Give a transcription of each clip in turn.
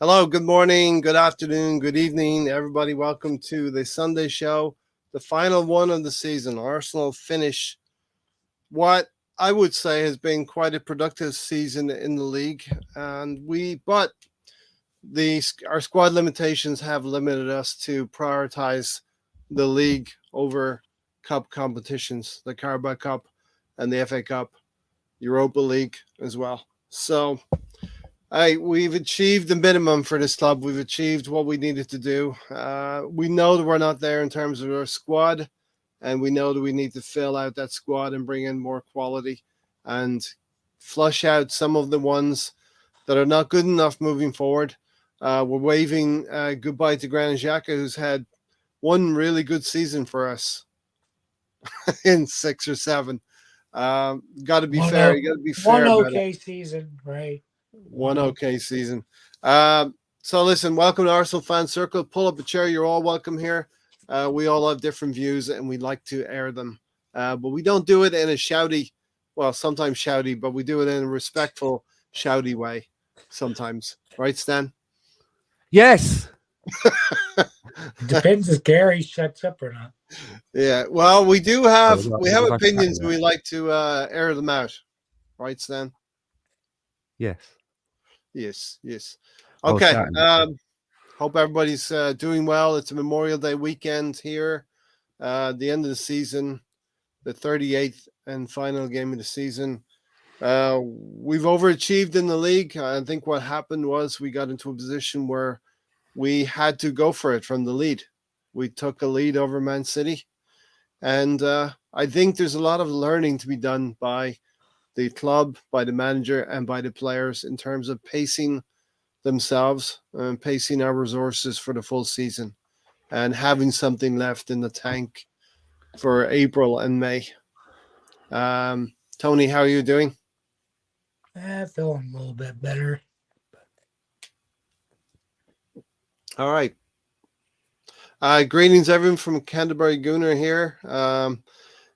Hello, good morning, good afternoon, good evening, everybody. Welcome to the Sunday show, the final one of the season. Arsenal finish what I would say has been quite a productive season in the league, and our squad limitations have limited us to prioritize the league over cup competitions, the Carabao Cup and the FA Cup, Europa League as well. So we've achieved the minimum for this club. We've achieved what we needed to do. We know that we're not there in terms of our squad, and we know that we need to fill out that squad and bring in more quality and flush out some of the ones that are not good enough moving forward. We're waving goodbye to Granit Xhaka, who's had one really good season for us in 6 or 7. Got to be fair. You got to be fair one about it. okay season, right? One okay season. So listen, welcome to Arsenal Fan Circle. Pull up a chair. You're all welcome here. We all have different views and we like to air them. But we don't do it in a shouty, well, sometimes shouty, but we do it in a respectful, shouty way sometimes. Right, Stan? Yes. Depends if Gary shuts up or not. Yeah. Well, we have like opinions. that. We like to air them out. Right, Stan? Yes. Yes. Okay. Oh, Hope everybody's doing well. It's a Memorial Day weekend here. The end of the season, the 38th and final game of the season. We've overachieved in the league. I think what happened was we got into a position where we had to go for it from the lead. We took a lead over Man City. And I think there's a lot of learning to be done by the club, by the manager, and by the players in terms of pacing themselves and pacing our resources for the full season and having something left in the tank for April and May. Tony, how are you doing? Feeling a little bit better. All right. Greetings, everyone, from Canterbury Gooner here.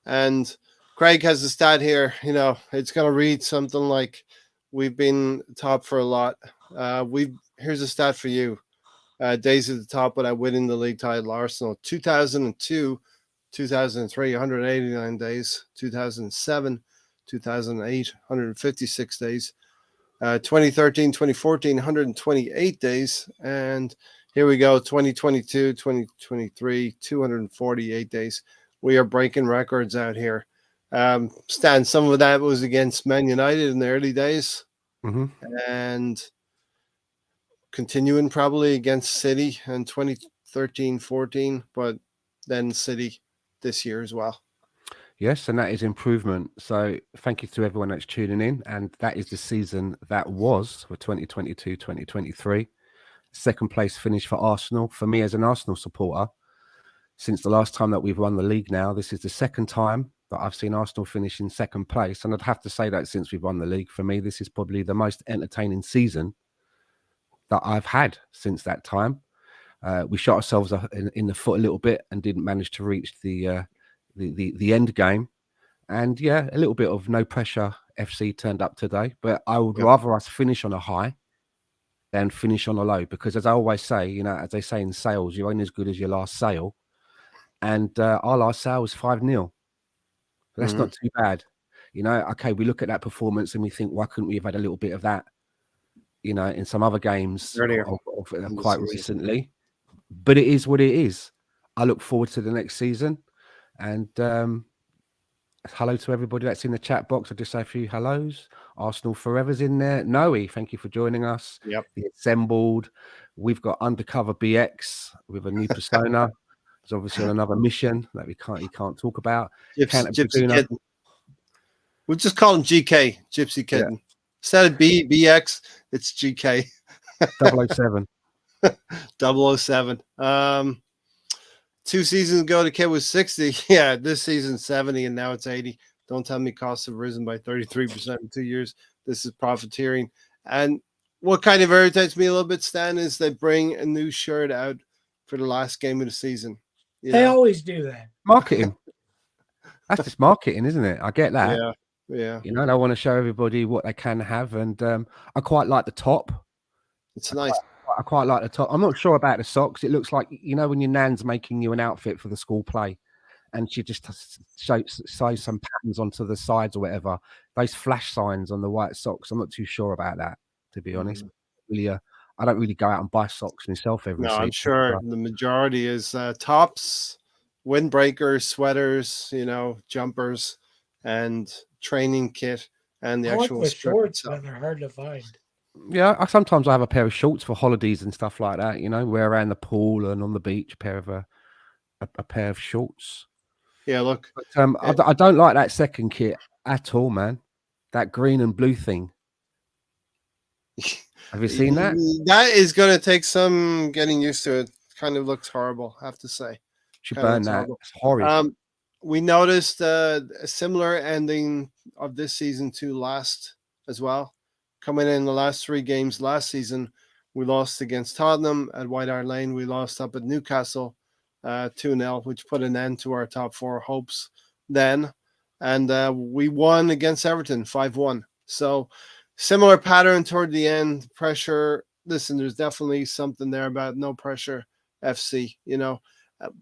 And Craig has a stat here. You know, it's going to read something like we've been top for a lot. Here's a stat for you. Days at the top without winning the league title. Arsenal 2002, 2003, 189 days. 2007, 2008, 156 days. 2013, 2014, 128 days. And here we go, 2022, 2023, 248 days. We are breaking records out here. Stan, some of that was against Man United in the early days. Mm-hmm. And continuing probably against City in 2013-14, but then City this year as well. Yes, and that is improvement. So thank you to everyone that's tuning in. And that is the season that was for 2022-2023. Second place finish for Arsenal. For me as an Arsenal supporter, since the last time that we've won the league now, this is the second time that I've seen Arsenal finish in second place. And I'd have to say that since we've won the league, for me, this is probably the most entertaining season that I've had since that time. We shot ourselves in the foot a little bit and didn't manage to reach the end game. And yeah, a little bit of no pressure FC turned up today, but I would rather us finish on a high than finish on a low, because as I always say, you know, as they say in sales, you're only as good as your last sale. And our last sale was 5-0. That's not too bad. You know, okay, we look at that performance and we think, why couldn't we have had a little bit of that, you know, in some other games quite recently? But it is what it is. I look forward to the next season. And hello to everybody that's in the chat box. I'll just say a few hellos. Arsenal Forever's in there. Noe, thank you for joining us. Yep. The Assembled. We've got Undercover BX with a new persona. He's obviously on another mission that he can't talk about. Gypsy Kitten. We'll just call him GK, Gypsy Kitten. Yeah. Instead of BX, it's GK. 007. 007. 2 seasons ago, the kid was 60. Yeah, this season 70, and now it's 80. Don't tell me costs have risen by 33% in 2 years. This is profiteering. And what kind of irritates me a little bit, Stan, is they bring a new shirt out for the last game of the season. They always do that. Marketing. That's just marketing, isn't it? I get that. Yeah. You know, they want to show everybody what they can have. And I quite like the top. It's nice. I quite like the top. I'm not sure about the socks. It looks like, you know, when your nan's making you an outfit for the school play, and she just sews some patterns onto the sides or whatever. Those flash signs on the white socks. I'm not too sure about that, to be honest. Really, I don't really go out and buy socks myself every No, season. I'm sure the majority is tops, windbreakers, sweaters, you know, jumpers, and training kit, and the I like actual the strip shorts, itself. but they're hard to find. Yeah, sometimes I have a pair of shorts for holidays and stuff like that. You know, wear around the pool and on the beach. Pair of a pair of shorts. Yeah, look. But I don't like that second kit at all, man. That green and blue thing. Have you seen that? That is going to take some getting used to. It kind of looks horrible, I have to say. Should Kind of burn looks that. horrible. It's horrid. We noticed a similar ending of this season to last as well. Coming in the last 3 games last season, we lost against Tottenham at White Hart Lane. We lost up at Newcastle 2-0, which put an end to our top 4 hopes then. And we won against Everton 5-1. So similar pattern toward the end. Pressure. Listen, there's definitely something there about no pressure FC, you know.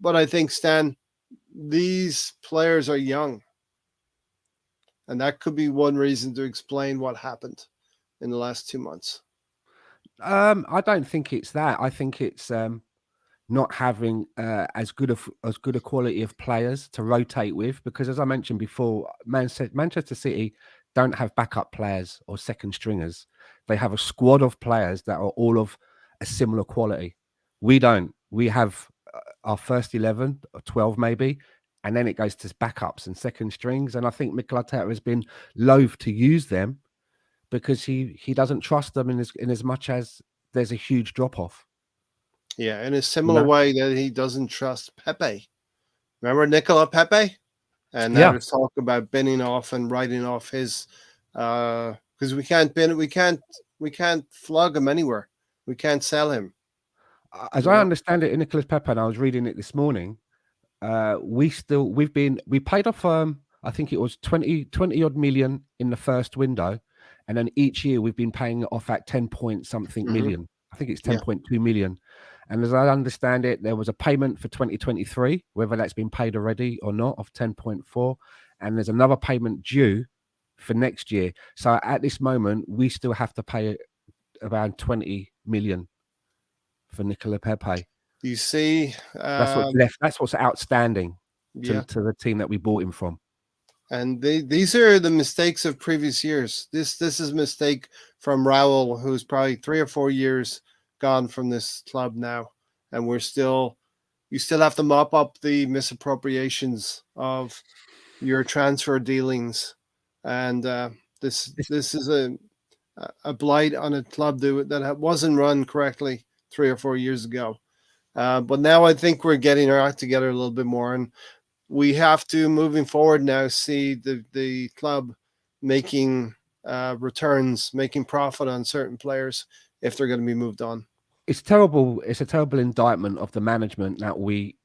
But I think, Stan, these players are young. And that could be one reason to explain what happened in the last 2 months. I don't think it's that. I think it's not having as good a quality of players to rotate with, because as I mentioned before, Manchester City don't have backup players or second stringers. They have a squad of players that are all of a similar quality. We don't. We have our first 11 or 12 maybe, and then it goes to backups and second strings. And I think Mikel Arteta has been loath to use them because he doesn't trust them in as much as there's a huge drop off. Yeah, in a similar way that he doesn't trust Pepe. Remember Nicola Pepe? And now there's talk about binning off and writing off his because we can't bin it, we can't flog him anywhere. We can't sell him. As I understand it, in Nicolas Pepe, and I was reading it this morning, we paid off I think it was 20 odd million in the first window, and then each year we've been paying it off at 10 point something million. I think it's 10.2 million. And as I understand it, there was a payment for 2023, whether that's been paid already or not, of 10.4, and there's another payment due for next year. So at this moment, we still have to pay around 20 million for Nicola Pepe. You see, that's what's left. That's what's outstanding to the team that we bought him from. And these are the mistakes of previous years. This is a mistake from Raul, who's probably 3 or 4 years gone from this club now, and you still have to mop up the misappropriations of your transfer dealings, and this is a blight on a club that wasn't run correctly 3 or 4 years ago. But now I think we're getting our act together a little bit more, and we have to, moving forward now, see the club making returns, making profit on certain players if they're going to be moved on. It's terrible. It's a terrible indictment of the management that we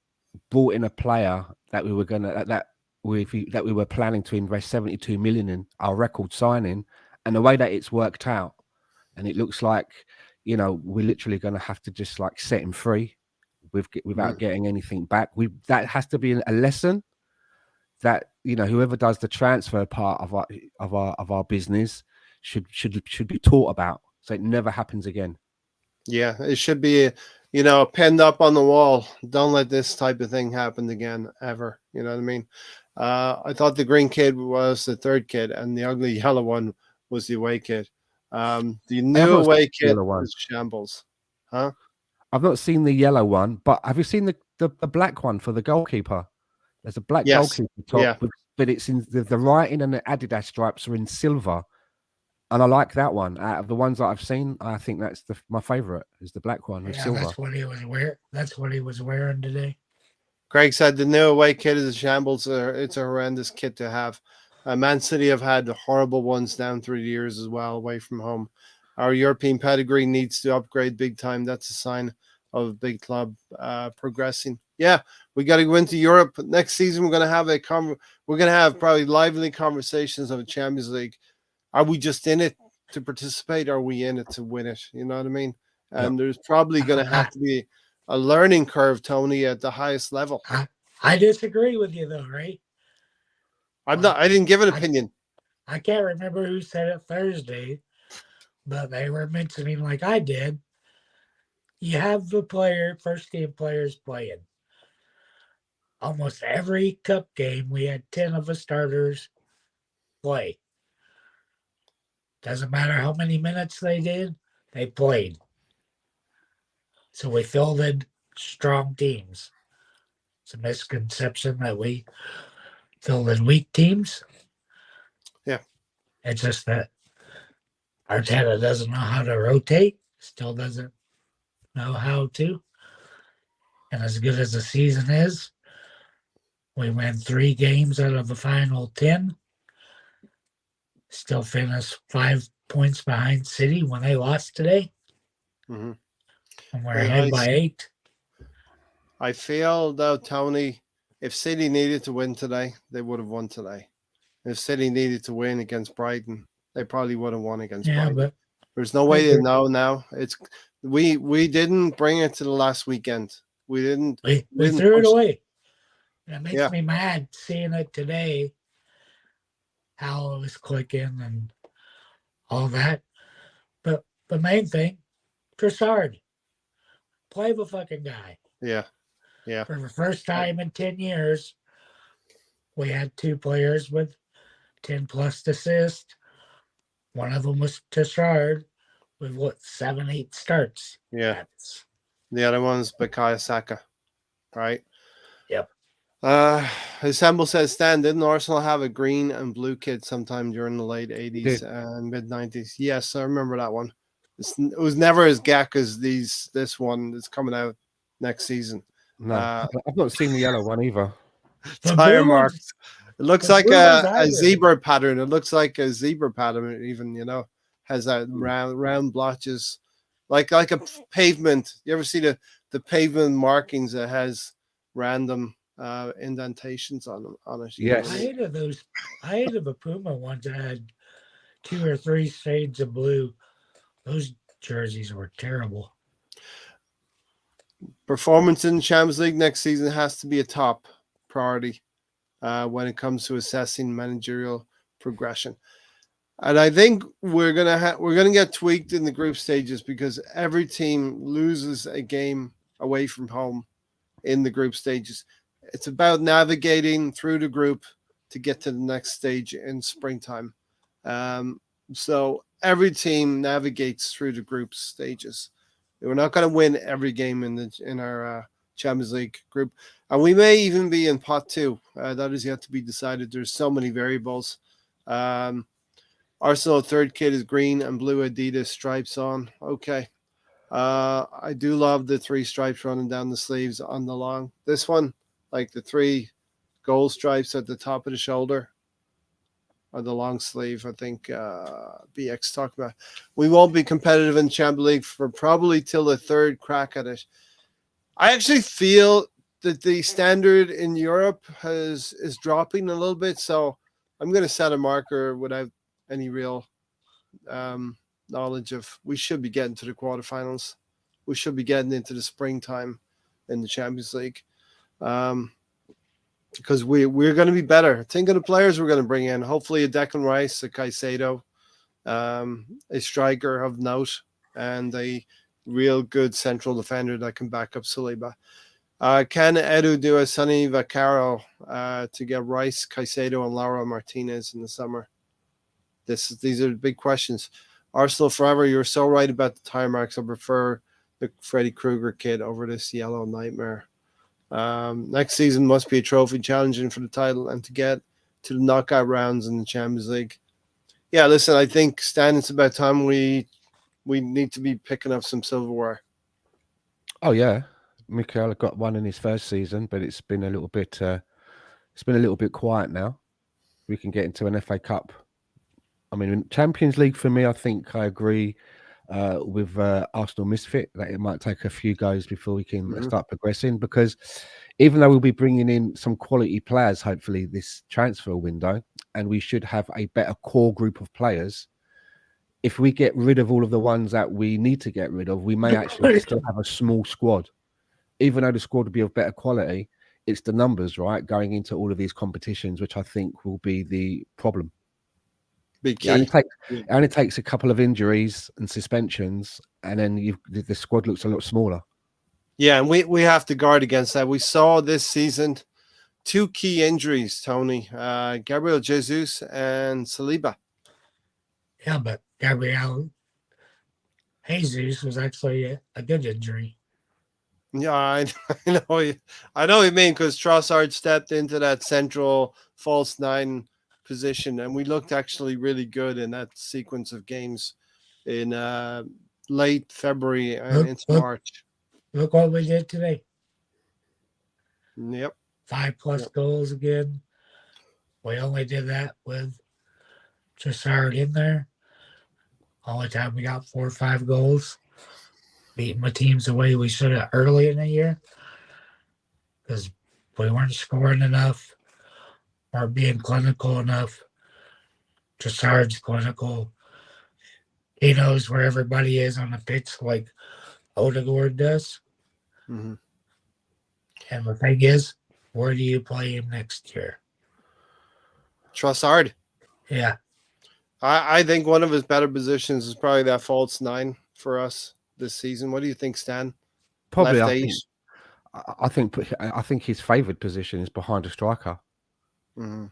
brought in a player that we were planning to invest 72 million in, our record signing, and the way that it's worked out, and it looks like, you know, we're literally going to have to just like set him free without getting anything back. That has to be a lesson that, you know, whoever does the transfer part of our business should be taught about, so it never happens again. Yeah, it should be, pinned up on the wall. Don't let this type of thing happen again, ever. You know what I mean? I thought the green kid was the third kid, and the ugly yellow one was the away kid. The new away kid is shambles. Huh? I've not seen the yellow one, but have you seen the black one for the goalkeeper? There's a black goalkeeper top, but it's in the writing and the Adidas stripes are in silver. And I like that one. Out of the ones that I've seen, I think that's my favorite is the black one with silver. That's what he was wearing. That's what he was wearing today. Greg said the new away kit is a shambles. It's a horrendous kit to have. Man City have had horrible ones down through the years as well, away from home. Our European pedigree needs to upgrade big time. That's a sign of a big club progressing. Yeah, we got to go into Europe next season. We're going to have probably lively conversations of a Champions League. Are we just in it to participate? Or are we in it to win it? You know what I mean? and there's probably going to have to be a learning curve, Tony, at the highest level. I disagree with you though, right? I didn't give an opinion. I can't remember who said it Thursday, but they were mentioning, like I did, you have the first team players playing. Almost every cup game, we had 10 of the starters play. Doesn't matter how many minutes they did, they played. So we fielded strong teams. It's a misconception that we fielded weak teams. Yeah. It's just that Arteta doesn't know how to rotate, still doesn't know how to. And as good as the season is, we win 3 games out of the final 10. Still finished 5 points behind City when they lost today. Mm-hmm. And we're ahead by 8. I feel, though, Tony, if City needed to win today, they would have won today. If City needed to win against Brighton, they probably would have won against Brighton. But there's no way to know now. We didn't bring it to the last weekend. We didn't. We threw it away. And it makes me mad seeing it today, how it was clicking and all that. But the main thing, Trossard, play the fucking guy. Yeah. Yeah. For the first time in 10 years, we had 2 players with 10 plus assists. One of them was Trossard with 7-8 starts. Yeah. The other one's Bukayo Saka, right? Yep. Assemble says, Stan, didn't Arsenal have a green and blue kit sometime during the late 80s and mid 90s? Yes, I remember that one. It was never as gack as this one that's coming out next season. No, I've not seen the yellow one either. Tire marks. It looks like a zebra pattern. It looks like a zebra pattern, even, has that round blotches, like a pavement. You ever see the pavement markings that has random indentations on it? Yes. I hated the Puma ones that had 2 or 3 shades of blue. Those jerseys were terrible. Performance in the Champions League next season has to be a top priority when it comes to assessing managerial progression. And I think we're gonna get tweaked in the group stages because every team loses a game away from home in the group stages. It's about navigating through the group to get to the next stage in springtime. So every team navigates through the group stages. We're not going to win every game in our Champions League group, and we may even be in pot 2. That is yet to be decided. There's so many variables. Arsenal third kit is green and blue Adidas stripes on. Okay. I do love the 3 stripes running down the sleeves on the long. This one, like the 3 gold stripes at the top of the shoulder or the long sleeve, I think BX talked about. We won't be competitive in Champions League for probably till the 3rd crack at it. I actually feel that the standard in Europe is dropping a little bit, so I'm going to set a marker without any real knowledge of. We should be getting to the quarterfinals. We should be getting into the springtime in the Champions League. Because we're going to be better. Think of the players we're going to bring in. Hopefully a Declan Rice, a Caicedo, a striker of note, and a real good central defender that can back up Saliba. Can Edu do a Sonny Vaccaro to get Rice, Caicedo, and Laura Martinez in the summer? These are the big questions. Arsenal forever. You're so right about the tire marks. I prefer the Freddy Krueger kid over this yellow nightmare. Next season must be a trophy challenging for the title and to get to the knockout rounds in the Champions League. Yeah, listen, I think, Stan, it's about time we need to be picking up some silverware. Oh yeah, Mikel got one in his first season, but it's been a little bit quiet now. We can get into an FA Cup. I mean, Champions League for me, I think I agree with Arsenal Misfit that it might take a few goes before we can start progressing, because even though we'll be bringing in some quality players, hopefully this transfer window, and we should have a better core group of players, if we get rid of all of the ones that we need to get rid of, we may actually still have a small squad. Even though the squad will be of better quality, it's the numbers, right, going into all of these competitions, which I think will be the problem. Big key. It only takes a couple of injuries and suspensions, and then the squad looks a lot smaller. Yeah, and we have to guard against that. We saw this season 2 key injuries, Tony. Gabriel Jesus and Saliba. Yeah, but Gabriel Jesus was actually a good injury. Yeah, I know what you mean, because Trossard stepped into that central false 9 position, and we looked actually really good in that sequence of games in late February and into March. Look what we did today. Yep. 5+ goals again. We only did that with Trossard in there. Only time we got 4 or 5 goals. Beating the teams the way we should have early in the year. Because we weren't scoring enough. Weren't being clinical enough. Trossard's clinical. He knows where everybody is on the pitch like Odegaard does. Mm-hmm. And the thing is, where do you play him next year? Trossard. Yeah. I think one of his better positions is probably that false 9 for us this season. What do you think, Stan? Probably, Left I think his favoured position is behind a striker. Mm-hmm.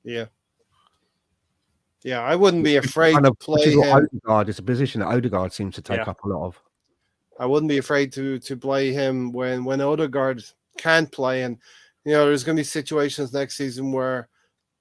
Yeah. Yeah, I wouldn't be afraid to play him. Odegaard is a position that Odegaard seems to take up a lot of. I wouldn't be afraid to play him when Odegaard can't play. And, there's going to be situations next season where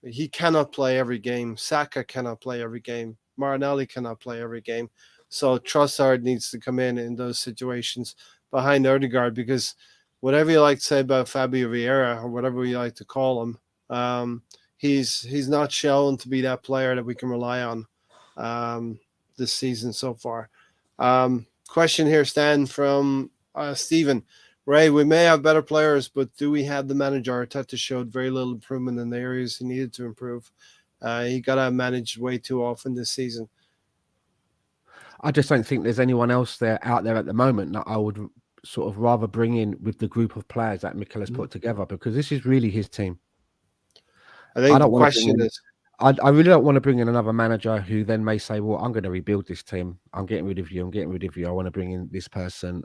he cannot play every game. Saka cannot play every game. Martinelli cannot play every game. So Trossard needs to come in those situations behind Odegaard, because whatever you like to say about Fabio Vieira, or whatever you like to call him, he's not shown to be that player that we can rely on this season so far. Question here, Stan, from Stephen. Ray, we may have better players, but do we have the manager? Arteta showed very little improvement in the areas he needed to improve. He got managed way too often this season. I just don't think there's anyone else out there at the moment that I would sort of rather bring in with the group of players that Mikel has put together, because this is really his team. I think the question is, I really don't want to bring in another manager who then may say, well, I'm going to rebuild this team. I'm getting rid of you. I want to bring in this person.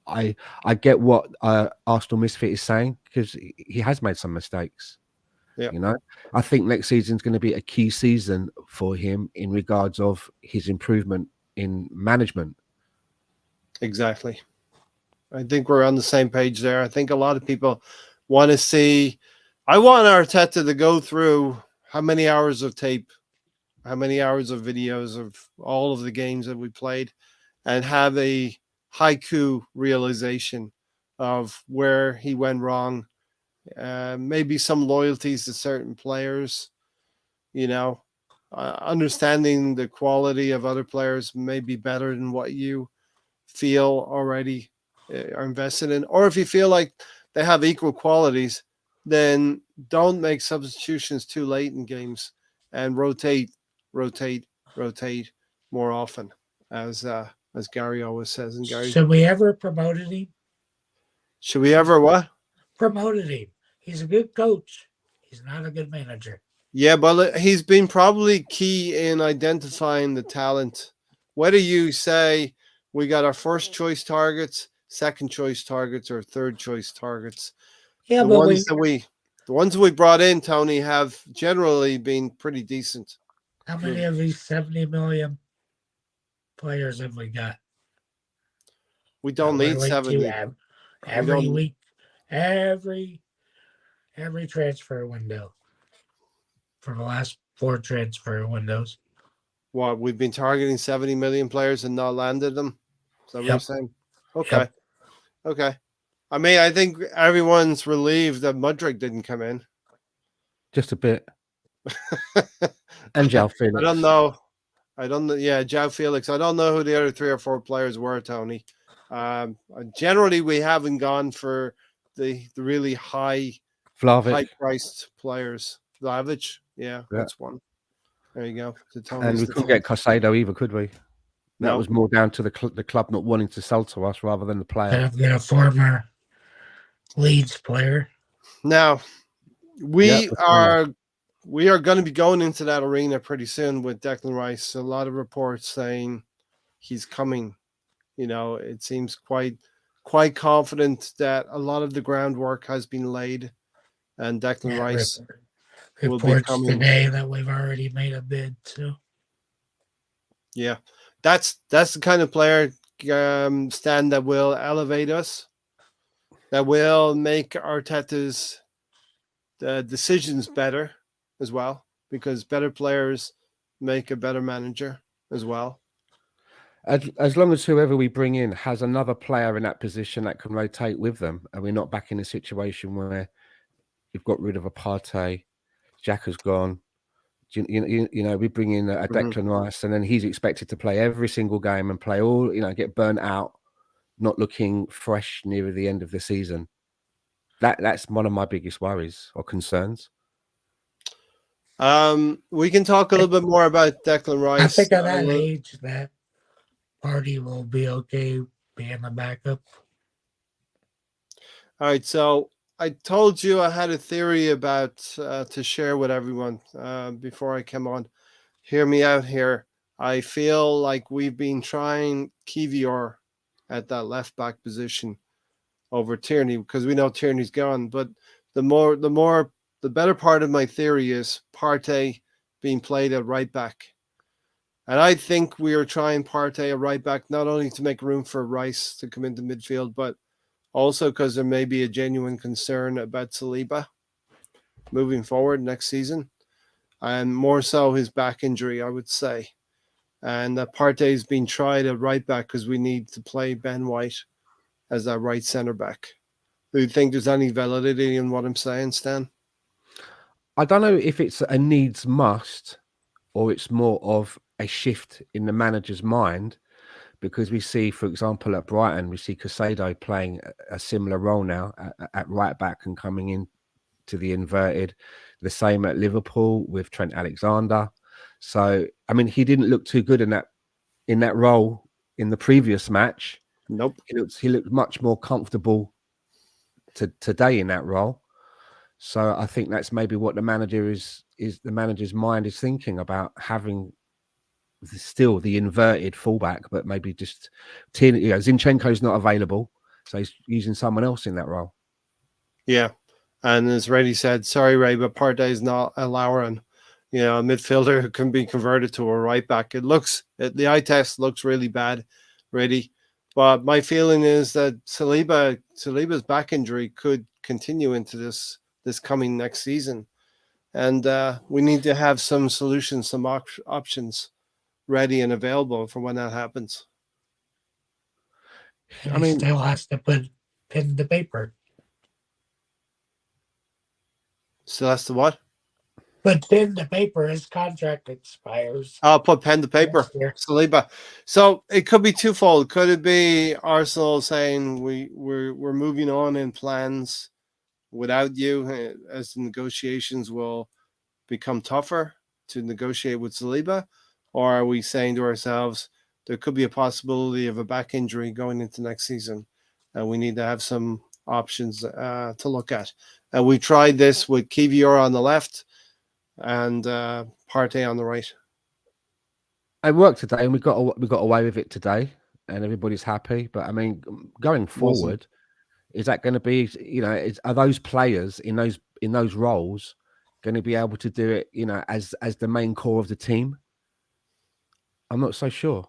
I get what Arsenal Misfit is saying, because he has made some mistakes. Yeah. I think next season's going to be a key season for him in regards of his improvement in management. Exactly. I think we're on the same page there. I think a lot of people want to see. I want Arteta to go through how many hours of tape, how many hours of videos of all of the games that we played, and have a haiku realization of where he went wrong. Maybe some loyalties to certain players, understanding the quality of other players may be better than what you feel already are invested in. Or if you feel like they have equal qualities, then don't make substitutions too late in games, and rotate more often, as Gary always says. And Gary, should we ever promoted him? Should we ever what? Promoted him. He's a good coach. He's not a good manager. Yeah, but he's been probably key in identifying the talent. Whether you say we got our first choice targets, second choice targets, or third choice targets, yeah, the ones that we brought in, Tony, have generally been pretty decent. How many of these 70 million players have we got? We don't need 70. Every week, every transfer window for the last 4 transfer windows. What, we've been targeting 70 million players and not landed them? Is that what you're saying? Okay. Yep. Okay. I mean, I think everyone's relieved that Mudryk didn't come in. Just a bit. And João Felix. I don't know. Yeah, João Felix. I don't know who the other 3 or 4 players were, Tony. Generally, we haven't gone for the really high-priced players. Vlahovic, yeah, that's one. There you go. To And Tony's we couldn't defense. get Casado either, could we? That No. was more down to the club not wanting to sell to us rather than the player. I've got a former Leeds player. Now Yeah, we are going to be going into that arena pretty soon with Declan Rice. A lot of reports saying he's coming. You know, it seems quite confident that a lot of the groundwork has been laid, and Declan Rice will be Reports coming. today that we've already made a bid. So Yeah, that's the kind of player, Stan, that will elevate us, that will make Arteta's decisions better as well, because better players make a better manager as well. as long as whoever we bring in has another player in that position that can rotate with them, and we're not back in a situation where you've got rid of a Partey, Jack has gone. You know, we bring in a Declan Rice, and then he's expected to play every single game and play all, you know, get burnt out, not looking fresh near the end of the season. That's one of my biggest worries or concerns. We can talk a little bit more about Declan Rice. I think at that age, that Party will be okay being a backup. All right, so I told you I had a theory about to share with everyone before I came on. Hear me out here. I feel like we've been trying Kivior at that left back position over Tierney, because we know Tierney's gone. But the better part of my theory is Partey being played at right back. And I think we are trying Partey at right back, not only to make room for Rice to come into midfield, but also because there may be a genuine concern about Saliba moving forward next season, and more so his back injury, I would say. And that Partey's been tried at right back because we need to play Ben White as that right centre back. Do you think there's any validity in what I'm saying, Stan? I don't know if it's a needs must or it's more of a shift in the manager's mind, because we see, for example, at Brighton, we see Casado playing a similar role now at right back and coming in to the inverted. The same at Liverpool with Trent Alexander. So, I mean, he didn't look too good in that role in the previous match. Nope. He looked much more comfortable today in that role. So I think that's maybe what the manager is the manager's mind is thinking about, having still the inverted fullback, but maybe just Zinchenko's not available, so he's using someone else in that role. Yeah, and as Reddy said, sorry Ray, but Partey's not allowing, a midfielder who can be converted to a right back. The eye test looks really bad, Reddy. But my feeling is that Saliba's back injury could continue into this coming next season, and we need to have some solutions, some options ready and available for when that happens. And he still has to put pen to paper. So that's the what? Put pen to paper. His contract expires. I'll put pen to paper. Saliba. So it could be twofold. Could it be Arsenal saying we're moving on in plans without you, as the negotiations will become tougher to negotiate with Saliba? Or are we saying to ourselves, there could be a possibility of a back injury going into next season, and we need to have some options to look at? And we tried this with Kivior on the left and Partey on the right. It worked today, and we got away with it today, and everybody's happy. But I mean, going forward, is that going to be, are those players in those roles going to be able to do it, as the main core of the team? I'm not so sure.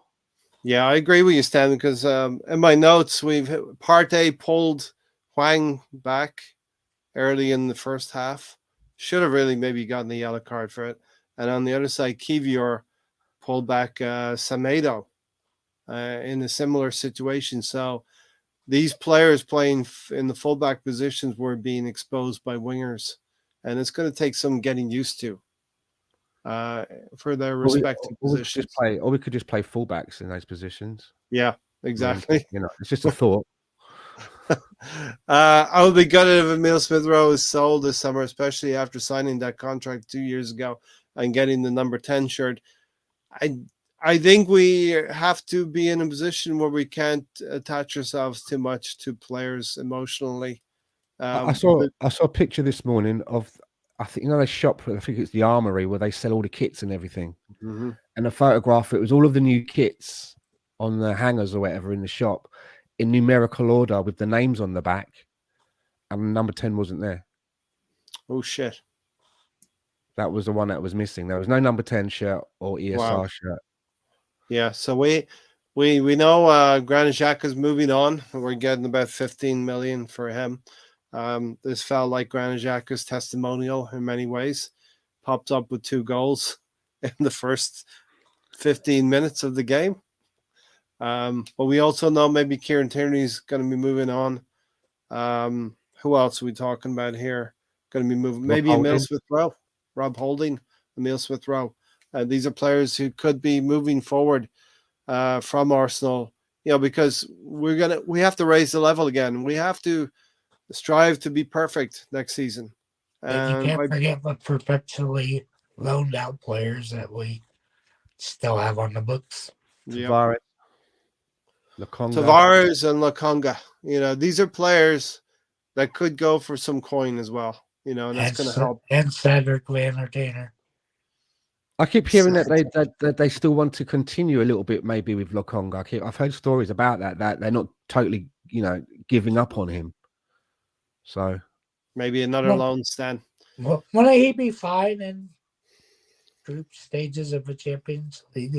Yeah, I agree with you, Stan, because in my notes, Partey pulled Hwang back early in the first half. Should have really maybe gotten the yellow card for it. And on the other side, Kivior pulled back Semedo in a similar situation. So these players playing in the fullback positions were being exposed by wingers. And it's going to take some getting used to for their respective positions. We could just play fullbacks in those positions. Yeah, exactly. It's just a thought. I would be gutted if Emil Smith Rowe is sold this summer, especially after signing that contract 2 years ago and getting the number 10 shirt. I I think we have to be in a position where we can't attach ourselves too much to players emotionally. I saw a picture this morning of, I think, the shop, I think it's the Armory, where they sell all the kits and everything. Mhm. And the photograph, it was all of the new kits on the hangers or whatever in the shop in numerical order with the names on the back, and number 10 wasn't there. Oh shit! That was the one that was missing. There was no number 10 shirt or ESR Wow. shirt. Yeah. So we know Granit Xhaka's moving on. We're getting about 15 million for him. This felt like Granit Xhaka's testimonial in many ways. Popped up with 2 goals in the first 15 minutes of the game. But we also know maybe Kieran Tierney's going to be moving on. Who else are we talking about here? Going to be moving. Maybe Emil Smith Rowe, Rob Holding, Emil Smith Rowe. These are players who could be moving forward from Arsenal. Because we have to raise the level again. We have to strive to be perfect next season. And you can't forget the perpetually loaned out players that we still have on the books. Tavares, Lokonga. Tavares and Lokonga. These are players that could go for some coin as well. And that's going to help. And Cedric the Entertainer. I keep hearing that they still want to continue a little bit, maybe with Lokonga. I've heard stories about that they're not totally, giving up on him. So maybe another loan stand. Will he be fine in group stages of a Champions League?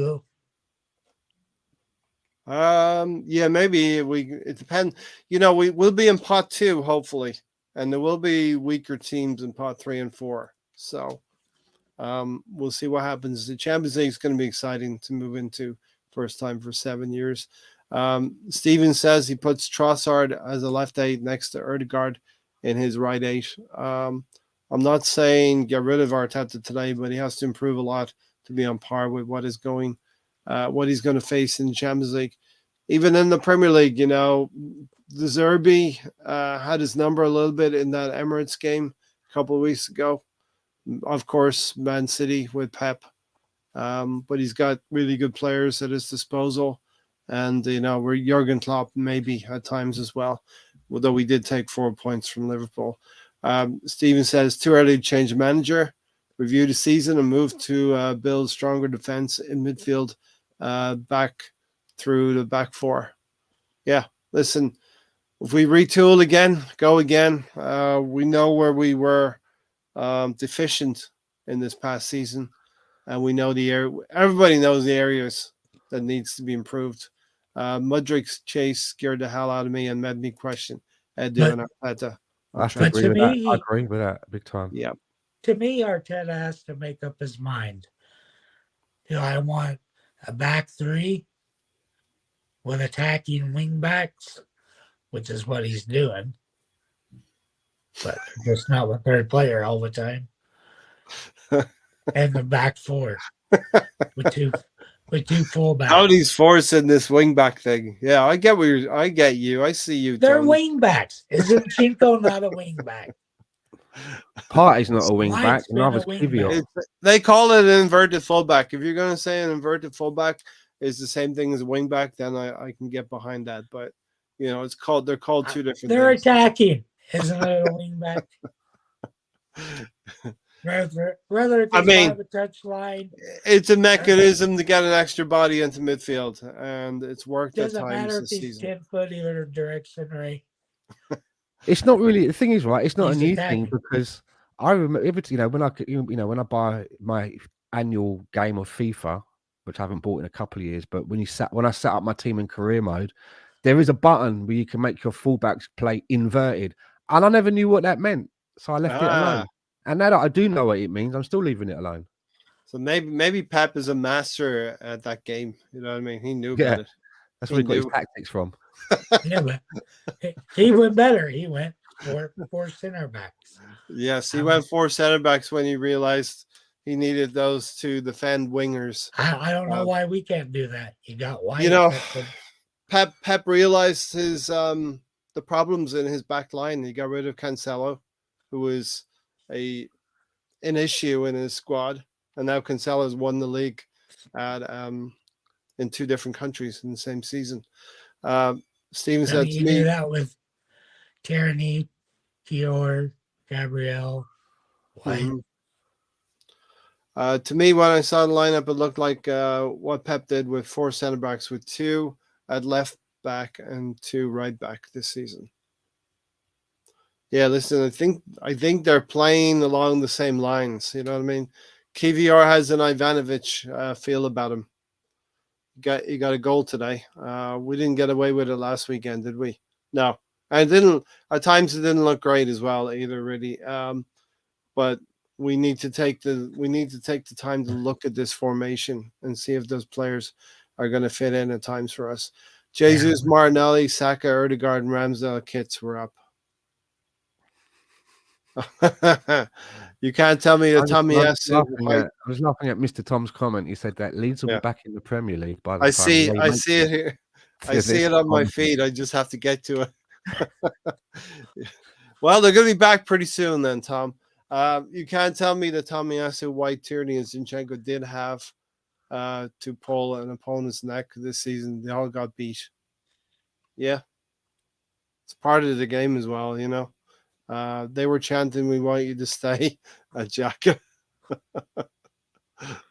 Yeah, maybe it depends. We will be in pot 2, hopefully, and there will be weaker teams in pot 3 and 4. So we'll see what happens. The Champions League is going to be exciting to move into, first time for 7 years. Steven says he puts Trossard as a left 8 next to Ødegaard in his right 8. I'm not saying get rid of Arteta today, but he has to improve a lot to be on par with what he's going to face in the Champions League. Even in the Premier League, the Zerbi had his number a little bit in that Emirates game a couple of weeks ago. Of course, Man City with Pep. But he's got really good players at his disposal. And, we're Jurgen Klopp maybe at times as well, although we did take 4 points from Liverpool. Steven says, too early to change the manager, review the season and move to build stronger defense in midfield back through the back 4. Yeah, listen, if we retool again, go again, we know where we were deficient in this past season. And we know everybody knows the areas that needs to be improved. Mudrik's chase scared the hell out of me and made me question Edu and Arteta. I agree with that big time. Yeah. To me, Arteta has to make up his mind. I want a back 3 with attacking wing backs, which is what he's doing. But just not with third player all the time. And the back 4 with two fullbacks. Cody's forcing this wing back thing. Yeah, I get you. I see you. They're Tony. wing backs. Is Zinchenko not a wing back? Partey's not a wing back. Another's Kivior. They call it an inverted fullback. If you're going to say an inverted fullback is the same thing as a wing back, then I can get behind that. But they're called 2 different. They're things. attacking, isn't it? A wing back. Rather a touchline. It's a mechanism to get an extra body into midfield, and it's worked at times doesn't matter this if he's season. 10 foot either direction, right? It's not really, the thing is, right, it's not a new thing, because I remember, when I buy my annual game of FIFA, which I haven't bought in a couple of years, but when I set up my team in career mode, there is a button where you can make your fullbacks play inverted, and I never knew what that meant, so I left it alone. And now that I do know what it means, I'm still leaving it alone. So maybe Pep is a master at that game. You know what I mean? He knew about it. That's where he got his tactics from. Yeah, but he went better. He went four center backs. Yes, he went 4 center backs when he realized he needed those to defend wingers. I don't know why we can't do that. You got White. Pep realized his the problems in his back line. He got rid of Cancelo, who was an issue in his squad, and now Cancelo's won the league at in 2 different countries in the same season. Steven I said mean, to you me, do that with Tierney, Kior, Gabriel, White. mhm. To me, when I saw the lineup, it looked like what Pep did with 4 centre backs, with 2 at left back and 2 right back this season. Yeah, listen, I think they're playing along the same lines. You know what I mean? KVR has an Ivanovic feel about him. He got a goal today. We didn't get away with it last weekend, did we? No, and it didn't. At times, it didn't look great as well either. Really, but we need to take the time to look at this formation and see if those players are going to fit in at times for us. Jesus, Yeah. Martinelli, Saka, Erdegaard, and Ramsdale kits were up. You can't tell me that Tommy I S. was laughing at Mr. Tom's comment. He said that Leeds will Yeah. be back in the Premier League by the I time see. Ray I makes see it here. I see this it on my content. feed. I just have to get to it. Well, they're going to be back pretty soon, then, Tom. You can't tell me that Tomiyasu, White, Tierney, and Zinchenko did have to pull an opponent's neck this season. They all got beat. Yeah, it's part of the game as well. You know, they were chanting, "We want you to stay," at Xhaka.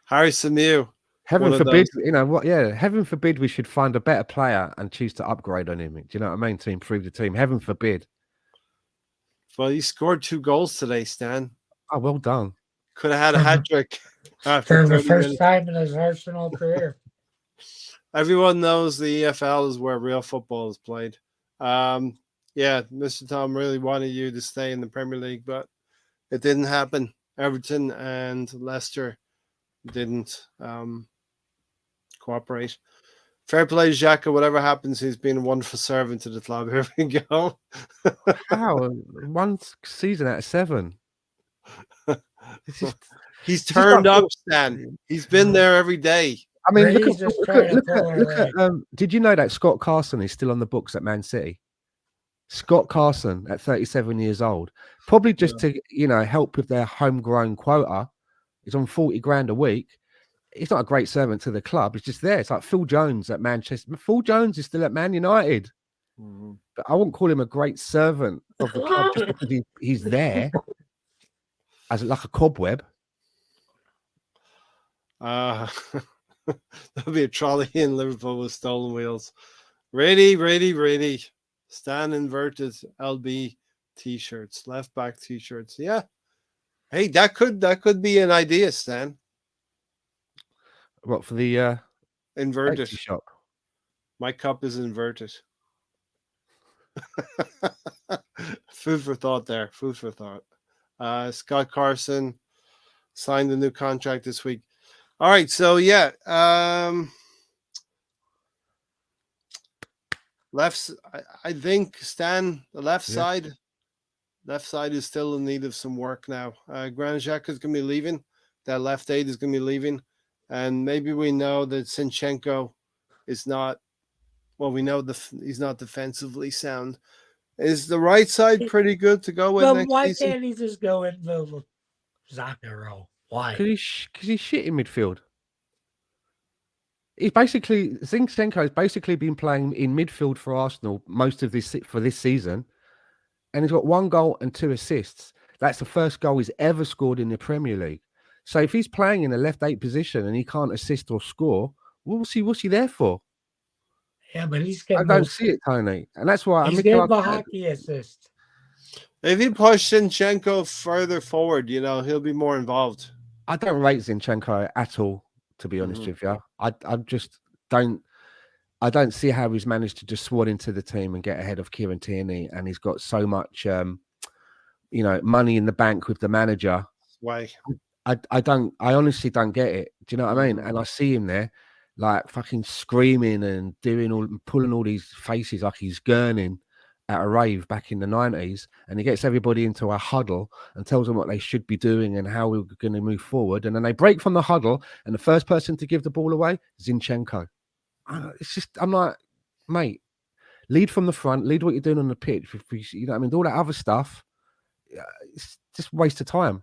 Harry Samuel. Heaven one of forbid, those. you know what? Yeah, heaven forbid we should find a better player and choose to upgrade on him. Do you know what I mean? To improve the team. Heaven forbid. Well, he scored 2 goals today, Stan. Oh, well done. Could have had a hat trick after For the 30 first minutes. time in his Arsenal career. Everyone knows the EFL is where real football is played. Yeah, Mr. Tom really wanted you to stay in the Premier League, but it didn't happen. Everton and Leicester didn't cooperate. Fair play, Xhaka. Whatever happens, he's been a wonderful servant to the club. Here we go. How? 1 season out of 7. It's just, He's it's just turned like up, Stan. He's been there every day. I mean, Brady's just trying to pull our leg. did you know that Scott Carson is still on the books at Man City? Scott Carson at 37 years old, probably just to, you know, help with their homegrown quota. He's on 40 grand a week. He's not a great servant to the club. It's just there. It's like Phil Jones at Manchester. Phil Jones is still at Man United. But I wouldn't call him a great servant of the club just because he's there as like a cobweb. There'll be a trolley in Liverpool with stolen wheels. Ready. Stand inverted LB t-shirts, left back t-shirts. Yeah. Hey, that could be an idea, Stan. What for the Inverted shop? My cup is inverted. Food for thought there. Food for thought. Scott Carson signed a new contract this week. All right, so yeah. I think Stan, the left side is still in need of some work now. Granit Xhaka is going to be leaving. That left aid is going to be leaving, and maybe we know that Zinchenko is not. Well, we know he's not defensively sound. Is the right side pretty good to go with But next why season? can't he just go in the Xhaka role? Why? Because he's shit in midfield. Zinchenko has basically been playing in midfield for Arsenal most of this season, and he's got 1 goal and 2 assists. That's the first goal he's ever scored in the Premier League. So if he's playing in a left 8 position and he can't assist or score, what's he there for? Yeah, but he's getting. I don't see it, Tony, and that's why He's getting the hockey assist. If you push Zinchenko further forward, you know, he'll be more involved. I don't rate Zinchenko at all, to be honest with you. I just don't. I don't see how he's managed to just swat into the team and get ahead of Kieran Tierney, and he's got so much, money in the bank with the manager. Why? I honestly don't get it. Do you know what I mean? And I see him there, like fucking screaming and pulling all these faces like he's gurning at a rave back in the 90s, and he gets everybody into a huddle and tells them what they should be doing and how we're going to move forward. And then they break from the huddle, and the first person to give the ball away, Zinchenko. It's just, I'm like, mate, Lead from the front. Lead what you're doing on the pitch. You know what I mean? All that other stuff, it's just waste of time.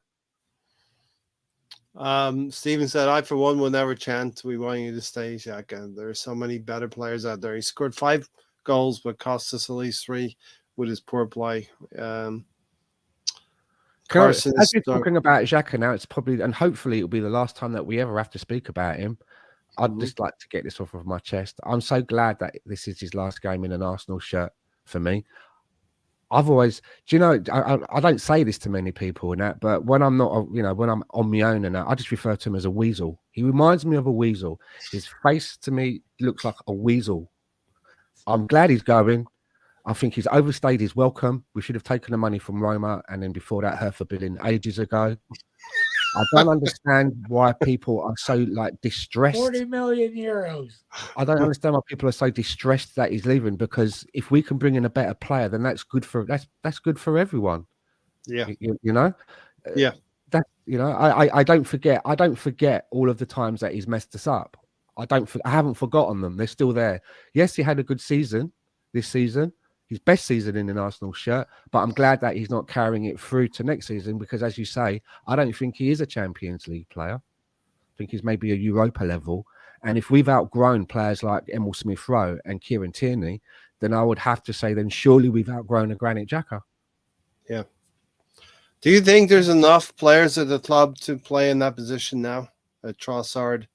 Steven said, I for one will never chant we want you to stay, Xhaka. There are so many better players out there. He scored 5 goals but cost us at least 3 with his poor play. Carson, as you're talking about Xhaka now, it's probably, and hopefully it'll be the last time that we ever have to speak about him. I'd just like to get this off of my chest. I'm so glad that this is his last game in an Arsenal shirt for me. I've always, do you know, I don't say this to many people and that, but when I'm not, you know, when I'm on my own and that, I just refer to him as a weasel. He reminds me of a weasel. His face to me looks like a weasel. I'm glad he's going. I think he's overstayed his welcome. We should have taken the money from Roma and then before that, Hertha Berlin ages ago. I don't understand why people are so like distressed. 40 million euros. I don't understand why people are so distressed that he's leaving, because if we can bring in a better player, then that's good for good for everyone. Yeah, you know. Yeah, that, you know, I don't forget all of the times that he's messed us up. I haven't forgotten them. They're still there. Yes, he had a good season this season. His best season in an Arsenal shirt, but I'm glad that he's not carrying it through to next season, because as you say, I don't think he is a Champions League player. I think he's maybe a Europa level. And if we've outgrown players like Emil Smith-Rowe and Kieran Tierney, then I would have to say then surely we've outgrown a Granit Xhaka. Yeah. Do you think there's enough players at the club to play in that position now? Trossard,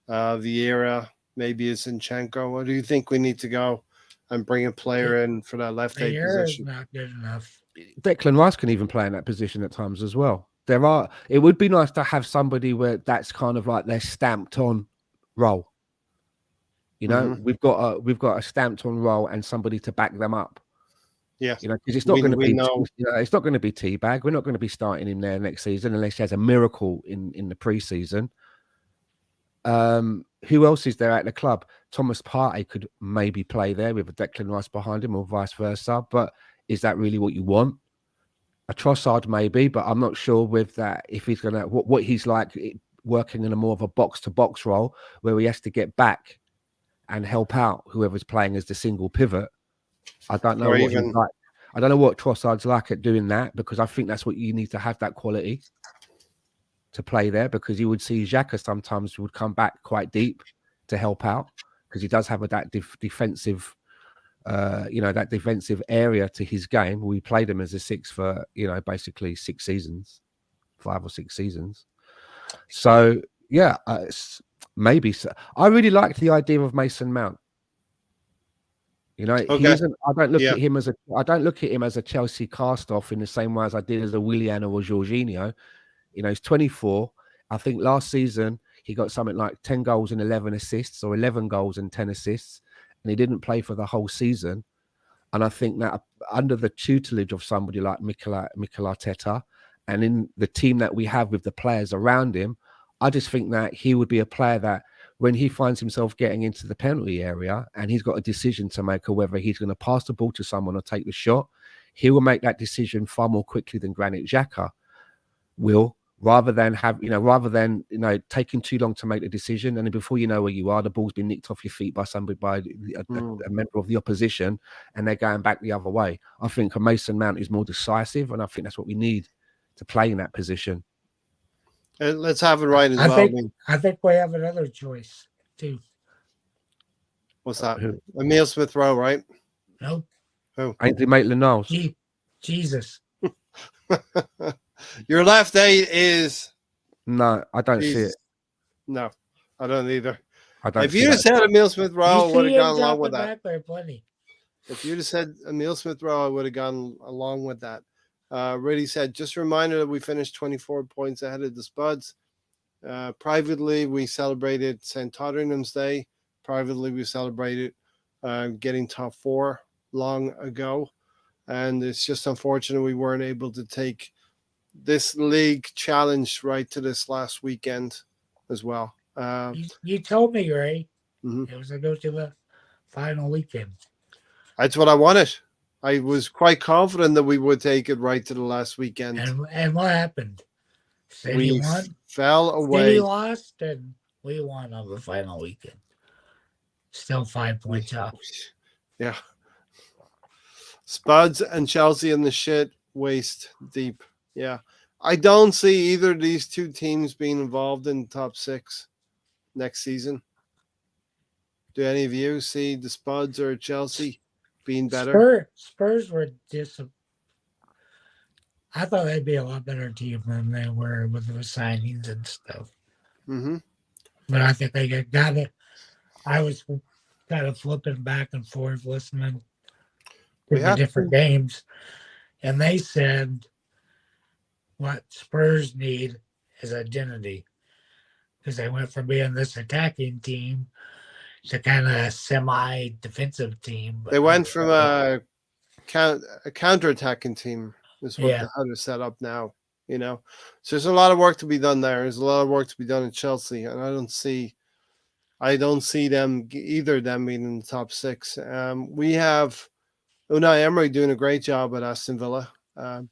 Vieira, maybe Zinchenko. Or do you think we need to go and bring a player in for that left eight position? Not good enough. Declan Rice can even play in that position at times as well. It would be nice to have somebody where that's kind of like their stamped on role. You know, we've got a stamped on role and somebody to back them up. Yeah, you know, because it's not going to be, it's not going to be Teabag. We're not going to be starting him there next season unless he has a miracle in the preseason. Who else is there at the club? Thomas Partey could maybe play there with a Declan Rice behind him, or vice versa. But is that really what you want? A Trossard maybe, but I'm not sure with that if he's going to what he's like working in a more of a box-to-box role where he has to get back and help out whoever's playing as the single pivot. I don't know what he's like. I don't know what Trossard's like at doing that, because I think that's what you need to have, that quality to play there, because you would see Xhaka sometimes would come back quite deep to help out, because he does have that defensive, that defensive area to his game. We played him as a 6 for, basically 6 seasons, 5 or 6 seasons. So yeah, maybe so. I really liked the idea of Mason Mount. He isn't. I don't look at him as a Chelsea cast-off in the same way as I did as a Willian or a Jorginho. He's 24. I think last season he got something like 10 goals and 11 assists, or 11 goals and 10 assists, and he didn't play for the whole season. And I think that under the tutelage of somebody like Mikel Arteta, and in the team that we have with the players around him, I just think that he would be a player that when he finds himself getting into the penalty area and he's got a decision to make, or whether he's going to pass the ball to someone or take the shot, he will make that decision far more quickly than Granit Xhaka will, rather than taking too long to make the decision. And then before you know where you are, the ball's been nicked off your feet by somebody, by a member of the opposition, and they're going back the other way. I think a Mason Mount is more decisive, and I think that's what we need to play in that position. Let's have it right as well. I think we have another choice too. What's that? Emil Smith-Rowe, right? Nope. Who? Ainsley Maitland-Niles. Jesus. Your left eight is... No, I don't see it. No, I don't either. If you'd have said Emil Smith-Rowe, I would have gone along with that. Plenty. If you'd have said Emil Smith-Rowe, I would have gone along with that. Really said, just a reminder that we finished 24 points ahead of the Spuds. Privately, we celebrated St. Tottenham's Day. Privately, we celebrated getting top 4 long ago. And it's just unfortunate we weren't able to take this league challenge right to this last weekend as well. You told me, Ray, it was to go to the final weekend. That's what I wanted. I was quite confident that we would take it right to the last weekend. And what happened? City won. Fell away. City lost, and we won on the final weekend. Still 5 points up. Yeah. Spuds and Chelsea in the shit waist deep. Yeah. I don't see either of these two teams being involved in the top 6 next season. Do any of you see the Spuds or Chelsea being better? Spurs were I thought they'd be a lot better team than they were with the signings and stuff. Mm-hmm. But I think they got it. I was kind of flipping back and forth listening to We the have different to. games, and they said what Spurs need is identity because they went from being this attacking team to kind of semi-defensive team. But They went from a counter-attacking team is what yeah, how they're set up now. So there's a lot of work to be done there. There's a lot of work to be done in Chelsea, and I don't see them either of them being in the top 6. We have Unai Emery doing a great job at Aston Villa,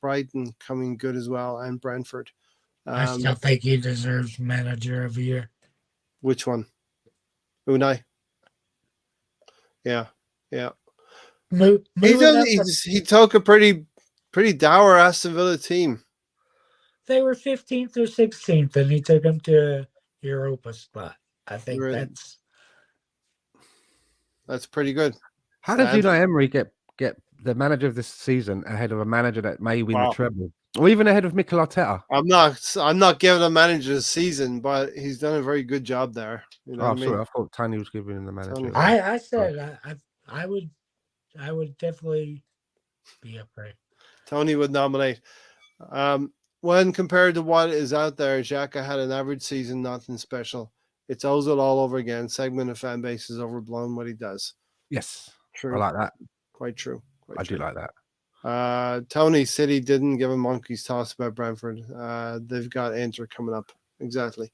Brighton coming good as well, and Brentford. I still think he deserves manager of the year. Which one? Unai. Yeah. He took a pretty dour Aston Villa team. They were 15th or 16th, and he took them to Europa spot. I think that's pretty good. How does Unai Emery get the manager of this season ahead of a manager that may win the treble, or even ahead of Mikel Arteta? I'm not giving a manager the season, but he's done a very good job there. You know sorry, I thought Tony was giving him the manager. I said I would definitely be up there. Tony would nominate. When compared to what is out there, Xhaka had an average season, nothing special. It's Ozil all over again. Segment of fan base is overblown what he does. Yes, true. I like that. Quite true. I do like that. Tony City didn't give a monkey's toss about Brentford. They've got Inter coming up. Exactly.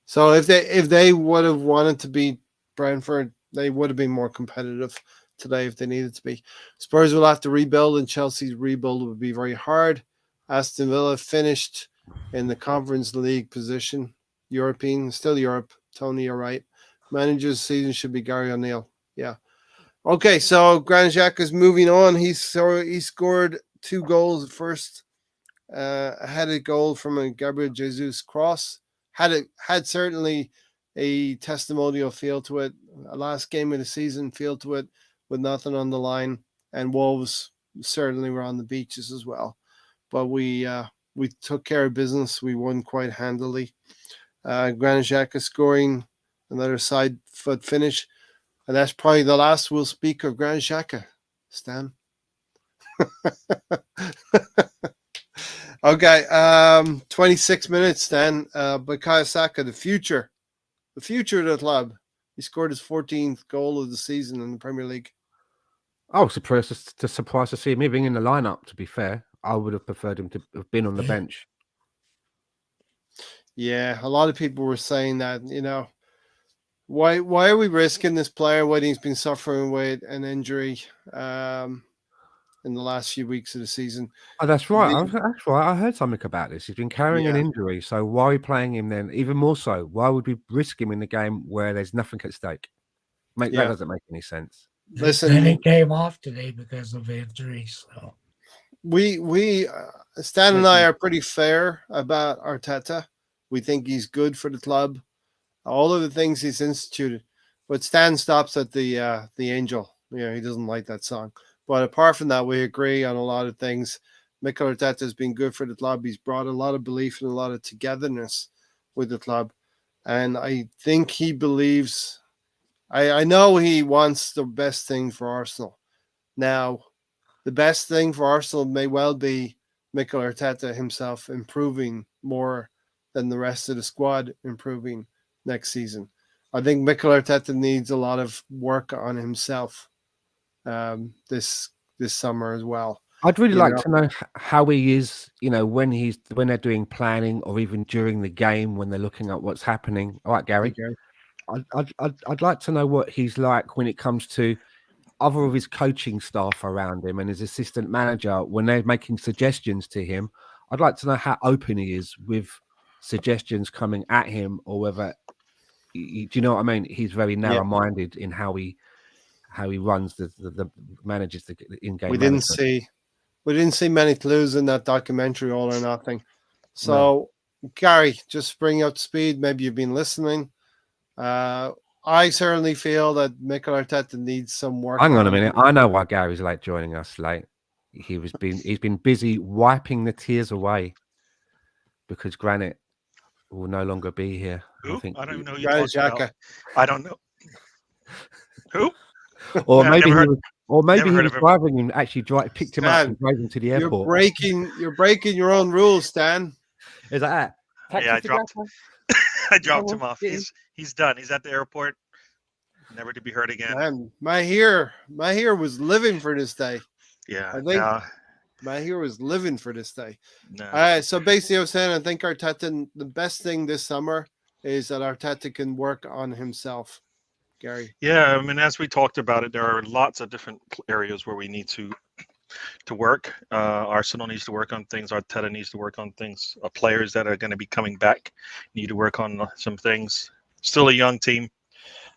So if they would have wanted to beat Brentford, they would have been more competitive today if they needed to be. Spurs will have to rebuild, and Chelsea's rebuild would be very hard. Aston Villa finished in the Conference League position. European, still Europe. Tony, you're right. Manager's season should be Gary O'Neill. Yeah. Okay, so Granit Xhaka is moving on. He scored 2 goals. First, a headed goal from a Gabriel Jesus cross. Had certainly a testimonial feel to it. A last game of the season feel to it with nothing on the line. And Wolves certainly were on the beaches as well. But we took care of business. We won quite handily. Granit Xhaka scoring another side foot finish. And that's probably the last we'll speak of Granit Xhaka, Stan. Okay, 26 minutes, Stan. Bukayo Saka, the future of the club. He scored his 14th goal of the season in the Premier League. Oh, surprised to see him even in the lineup, to be fair. I would have preferred him to have been on the bench. Yeah, a lot of people were saying that, why are we risking this player when he's been suffering with an injury in the last few weeks of the season? Oh, that's right. That's right. I heard something about this. He's been carrying an injury, so why are we playing him then? Even more so, why would we risk him in the game where there's nothing at stake? That doesn't make any sense. Listen, and he came off today because of injury. So we Stan and I are pretty fair about Arteta. We think he's good for the club. All of the things he's instituted, but Stan stops at the angel. He doesn't like that song. But apart from that, we agree on a lot of things. Mikel Arteta has been good for the club. He's brought a lot of belief and a lot of togetherness with the club, and I think he believes. I know he wants the best thing for Arsenal. Now, the best thing for Arsenal may well be Mikel Arteta himself improving more than the rest of the squad improving next season. I think Mikel Arteta needs a lot of work on himself this summer as well. I'd really like to know how he is, when they're doing planning or even during the game when they're looking at what's happening. All right, Gary. I'd like to know what he's like when it comes to other of his coaching staff around him and his assistant manager when they're making suggestions to him. I'd like to know how open he is with suggestions coming at him, or whether do you know what I mean? He's very narrow-minded in how how he runs the manages the in-game We management. didn't see many clues in that documentary, All or Nothing. So, Gary, just bring you up to speed. Maybe you've been listening. I certainly feel that Mikel Arteta needs some work. Hang on a minute. I know why Gary's late joining us late. He's been busy wiping the tears away because Granite will no longer be here. Who? I think, I don't even know who you're Granit talking Xhaka. about. I don't know. Who? or I've maybe never he heard- was, or maybe never he heard was of him. driving and actually picked him up Stan, and drove him to the You're airport. breaking your own rules, Stan. Is that? Yeah, I dropped. Gaffer? I dropped him Oh, off. yeah. He's done. He's at the airport, never to be heard again. Man, Mahir was living for this day. Yeah. I think Mahir was living for this day. No. So basically, I was saying, I think Arteta, the best thing this summer is that Arteta can work on himself. Gary. Yeah, I mean, as we talked about it, there are lots of different areas where we need to work. Arsenal needs to work on things. Arteta needs to work on things. Players that are going to be coming back need to work on some things. Still a young team.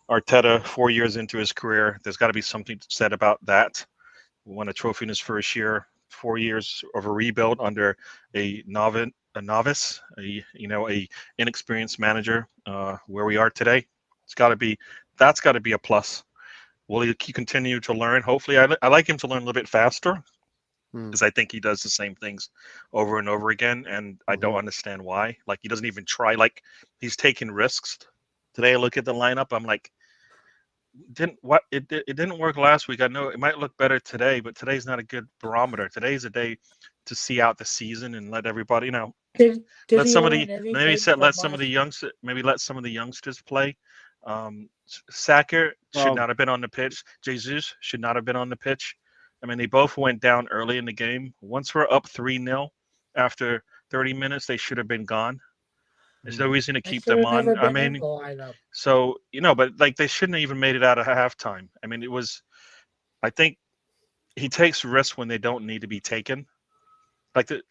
Arteta, 4 years into his career, there's got to be something said about that. Won a trophy in his first year. 4 years of a rebuild under a novice, a inexperienced manager. Where we are today, that's got to be a plus. Will he continue to learn? Hopefully, I like him to learn a little bit faster because I think he does the same things over and over again, and I don't understand why. Like, he doesn't even try. Like, he's taking risks. Today, I look at the lineup. I'm like, it didn't work last week. I know it might look better today, but today's not a good barometer. Today's a day to see out the season and let everybody Did let he some of learn the anything maybe from let some of the let some of the youngsters play. Saka should not have been on the pitch. Jesus should not have been on the pitch. I mean, they both went down early in the game. Once we're up 3-0 after 30 minutes, they should have been gone. There's no reason to They keep should them have on. never I been in mean, the lineup. so but like, they shouldn't have even made it out of halftime. I mean, I think he takes risks when they don't need to be taken.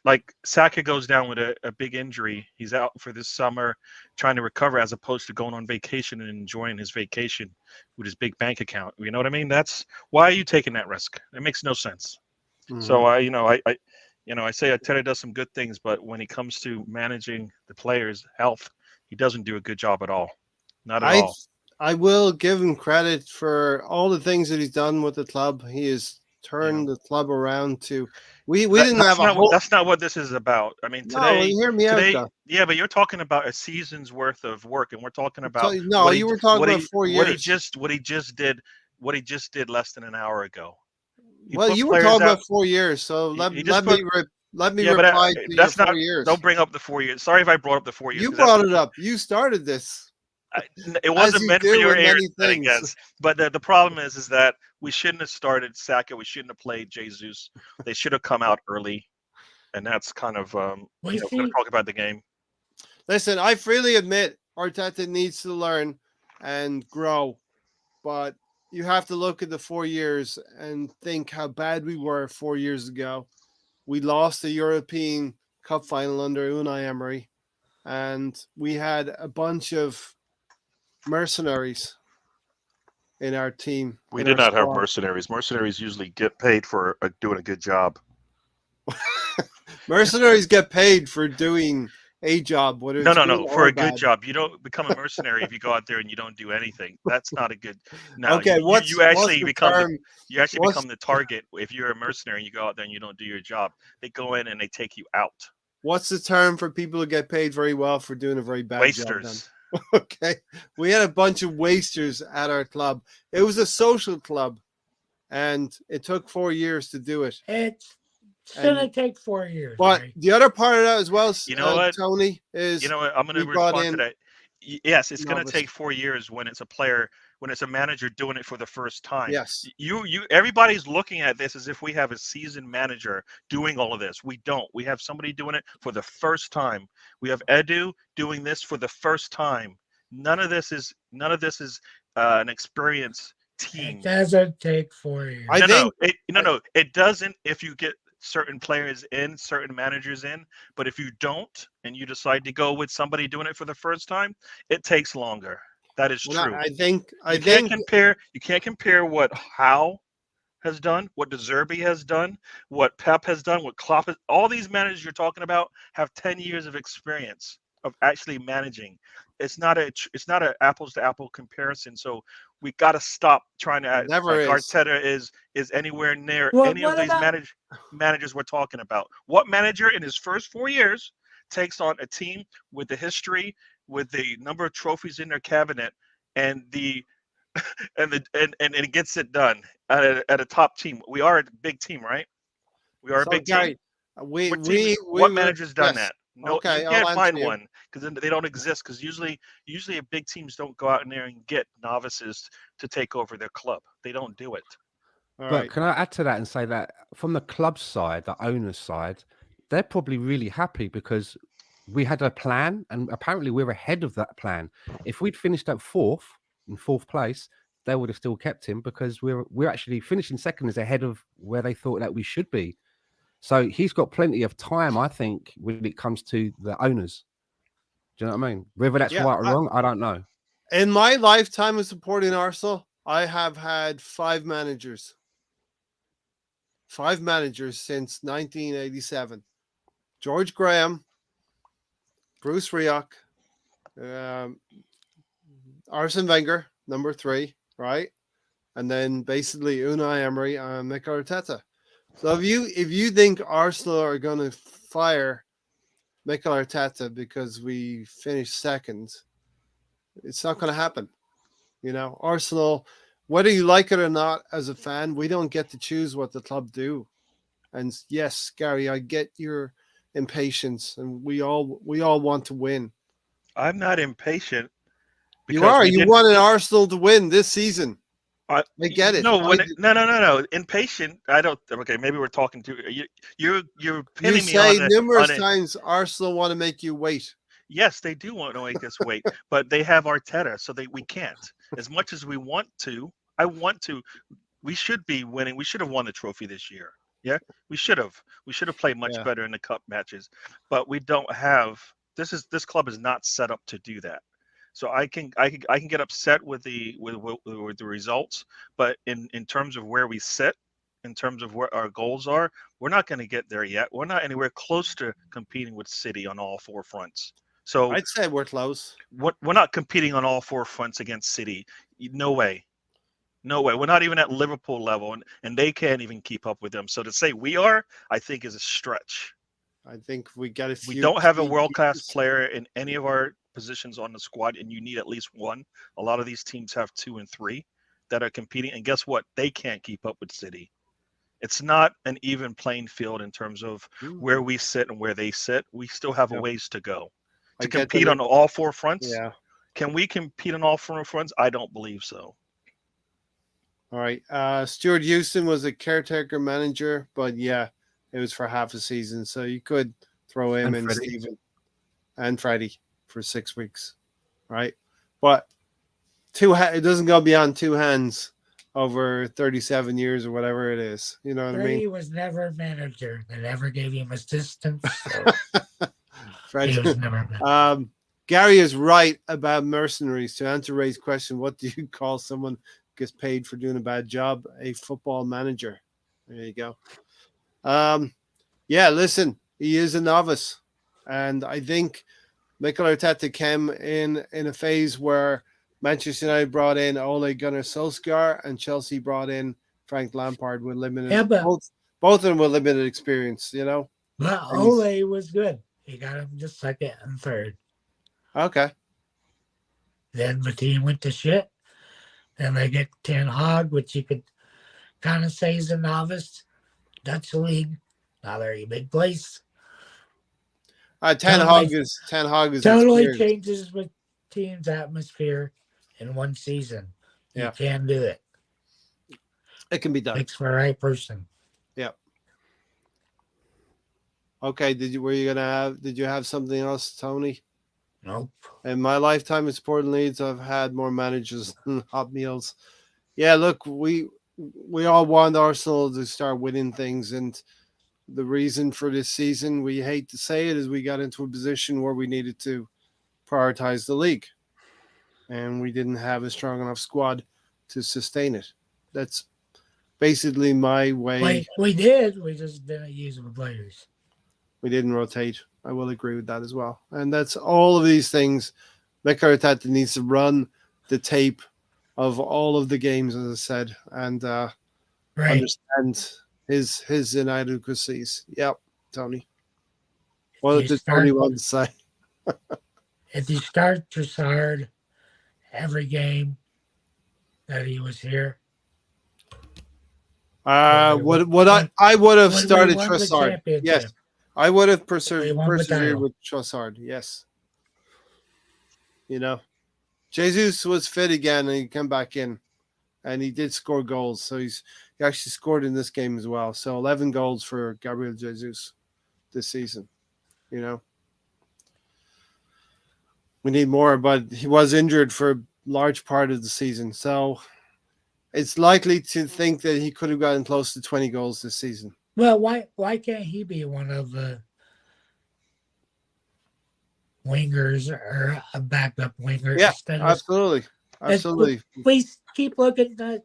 Like Saka goes down with a big injury. He's out for this summer trying to recover, as opposed to going on vacation and enjoying his vacation with his big bank account. You know what I mean? That's why are you taking that risk? It makes no sense. So I say Arteta does some good things, but when it comes to managing the players' health, he doesn't do a good job at all. Not at all. I will give him credit for all the things that he's done with the club. He has turned the club around to. We didn't have a whole. That's not what this is about. I mean, today. Hear me out, though. Yeah, but you're talking about a season's worth of work, and we're talking about you were talking about 4 years. What he just did less than an hour ago. Well, you were talking about 4 years, so let me reply to your 4 years. Don't bring up the 4 years. Sorry if I brought up the 4 years. You brought it up. You started this. It wasn't meant for your ears, I guess. But the problem is that we shouldn't have started Saka. We shouldn't have played Jesus. They should have come out early, and that's kind of we're going to talk about the game. Listen, I freely admit Arteta needs to learn and grow, but you have to look at the 4 years and think how bad we were 4 years ago. We lost the European Cup final under Unai Emery, and we had a bunch of mercenaries in our team. We did not have mercenaries. Mercenaries usually get paid for doing a good job. Mercenaries get paid for doing a job. No. For a good job. You don't become a mercenary if you go out there and you don't do anything. That's not a good. No. Okay. You actually become the target if you're a mercenary and you go out there and you don't do your job. They go in and they take you out. What's the term for people who get paid very well for doing a very bad Wasters. job? Okay, we had a bunch of wasters at our club. It was a social club, and it took 4 years to do it. It's gonna take 4 years. But right? the other part of that as well, what, Tony, is I'm going to respond to that. Yes, it's going to take 4 years when it's a player, when it's a manager doing it for the first time. Yes. Everybody's looking at this as if we have a seasoned manager doing all of this. We don't. We have somebody doing it for the first time. We have Edu doing this for the first time. None of this is an experienced team. It doesn't take 4 years. It doesn't if you get certain players in, certain managers in, but if you don't and you decide to go with somebody doing it for the first time, it takes longer. That is Well, true. I You can't think compare. You can't compare what Howe has done, what De Zerbi has done, what Pep has done, what Klopp has. All these managers you're talking about have 10 years of experience of actually managing. It's not an apples to apple comparison. So we got to stop trying to act never like is. Arteta is anywhere near What any of what these about managers we're talking about. What manager in his first 4 years takes on a team with the history, with the number of trophies in their cabinet, and the and it gets it done at a top team. We are a big team, right? We are a So big team. Gary, we What teams? we we What were manager's done yes. that? No, you Okay, I'll can't answer find you. one because they don't exist. Because usually, a big teams don't go out in there and get novices to take over their club. They don't do it. All But right. can I add to that and say that from the club side, the owner's side, they're probably really happy because we had a plan and apparently we're ahead of that plan. If we'd finished at in fourth place, they would have still kept him because we're actually finishing second is ahead of where they thought that we should be. So he's got plenty of time, I think, when it comes to the owners. Do you know what I mean? Whether that's Yeah. right or wrong, I don't know. In my lifetime of supporting Arsenal, I have had 5 managers. 5 managers since 1987. George Graham, Bruce Rioch, um, Arsene Wenger, number 3, right? And then basically Unai Emery and Mikel Arteta. So if you think Arsenal are going to fire Mikel Arteta because we finished second, it's not going to happen. You know, Arsenal, whether you like it or not as a fan, we don't get to choose what the club do. And yes, Gary, I get your impatience, and we all want to win. I'm not impatient You because are. we You didn't. wanted Arsenal to win this season. I get it. No, I when no, no, no, no. Impatient. I don't. Okay, maybe we're talking to you. You're You pinning me say on numerous it. times Arsenal want to make you wait. Yes, they do want to make us wait, but they have Arteta, so we can't. As much as we want to, I want to. We should be winning. We should have won the trophy this year. Yeah, we should have. We should have played much Yeah. better in the cup matches, but we don't have. This club is not set up to do that. So I can get upset with the results, but in terms of where we sit, in terms of where our goals are, we're not going to get there yet. We're not anywhere close to competing with City on all 4 fronts. So I'd say we're close. we're not competing on all 4 fronts against City. No way. No way. We're not even at Liverpool level, and they can't even keep up with them. So to say we are, I think, is a stretch. I think we got a We few don't have a key world-class pieces. player in any of our positions on the squad, and you need at least one. A lot of these teams have 2 and 3 that are competing, and guess what? They can't keep up with City. It's not an even playing field in terms of where we sit and where they sit. We still have a Yeah. ways to go I to get compete that. on all 4 fronts. Yeah. Can we compete on all 4 fronts? I don't believe so. All right. Stuart Houston was a caretaker manager, but yeah, it was for half a season. So you could throw him And in, Freddie. Stephen, and Freddie for 6 weeks, right? But it doesn't go beyond 2 hands over 37 years or whatever it is. You know what I mean? Freddie was never a manager that ever gave him assistance. So Fred. he was never a manager. Gary is right about mercenaries. To answer Ray's question, what do you call someone who gets paid for doing a bad job? A football manager. There you go. Yeah, listen, he is a novice. And I think Mikel Arteta came in a phase where Manchester United brought in Ole Gunnar Solskjaer and Chelsea brought in Frank Lampard with limited, Yeah, but both of them with limited experience, you know? And Ole was good. He got him to second and third. Okay. Then the team went to shit. Then they get Ten Hag, which you could kind of say is a novice. Dutch league, not a very big place. Ten Hag is Totally experienced. changes with team's atmosphere in one season. Yeah. You can do it. It can be done. Takes the right person. Yeah. Okay. Did you have something else, Tony? Nope. In my lifetime of sporting leads, I've had more managers than hot meals. Yeah, look, we all want Arsenal to start winning things, and the reason for this season, we hate to say it, is we got into a position where we needed to prioritize the league. and we didn't have a strong enough squad to sustain it. That's basically my way. We did. We just didn't use the players. We didn't rotate. I will agree with that as well. And that's all of these things. Mikel Arteta needs to run the tape of all of the games, as I said, and Right. understand his inadequacies. Yep, Tony. What You did start- Tony want to say? If you start Trossard every game that he was here, I would have when we started won the Trossard. championship, Yes, I would have we won the persevered title. with Trossard. Yes, you know, Jesus was fit again, and he came back in, and he did score goals. So he actually scored in this game as well. So 11 goals for Gabriel Jesus this season. You know, we need more, but he was injured for a large part of the season, so it's likely to think that he could have gotten close to 20 goals this season. Well, why can't he be one of the wingers or a backup winger Yeah, instead of absolutely. we keep looking at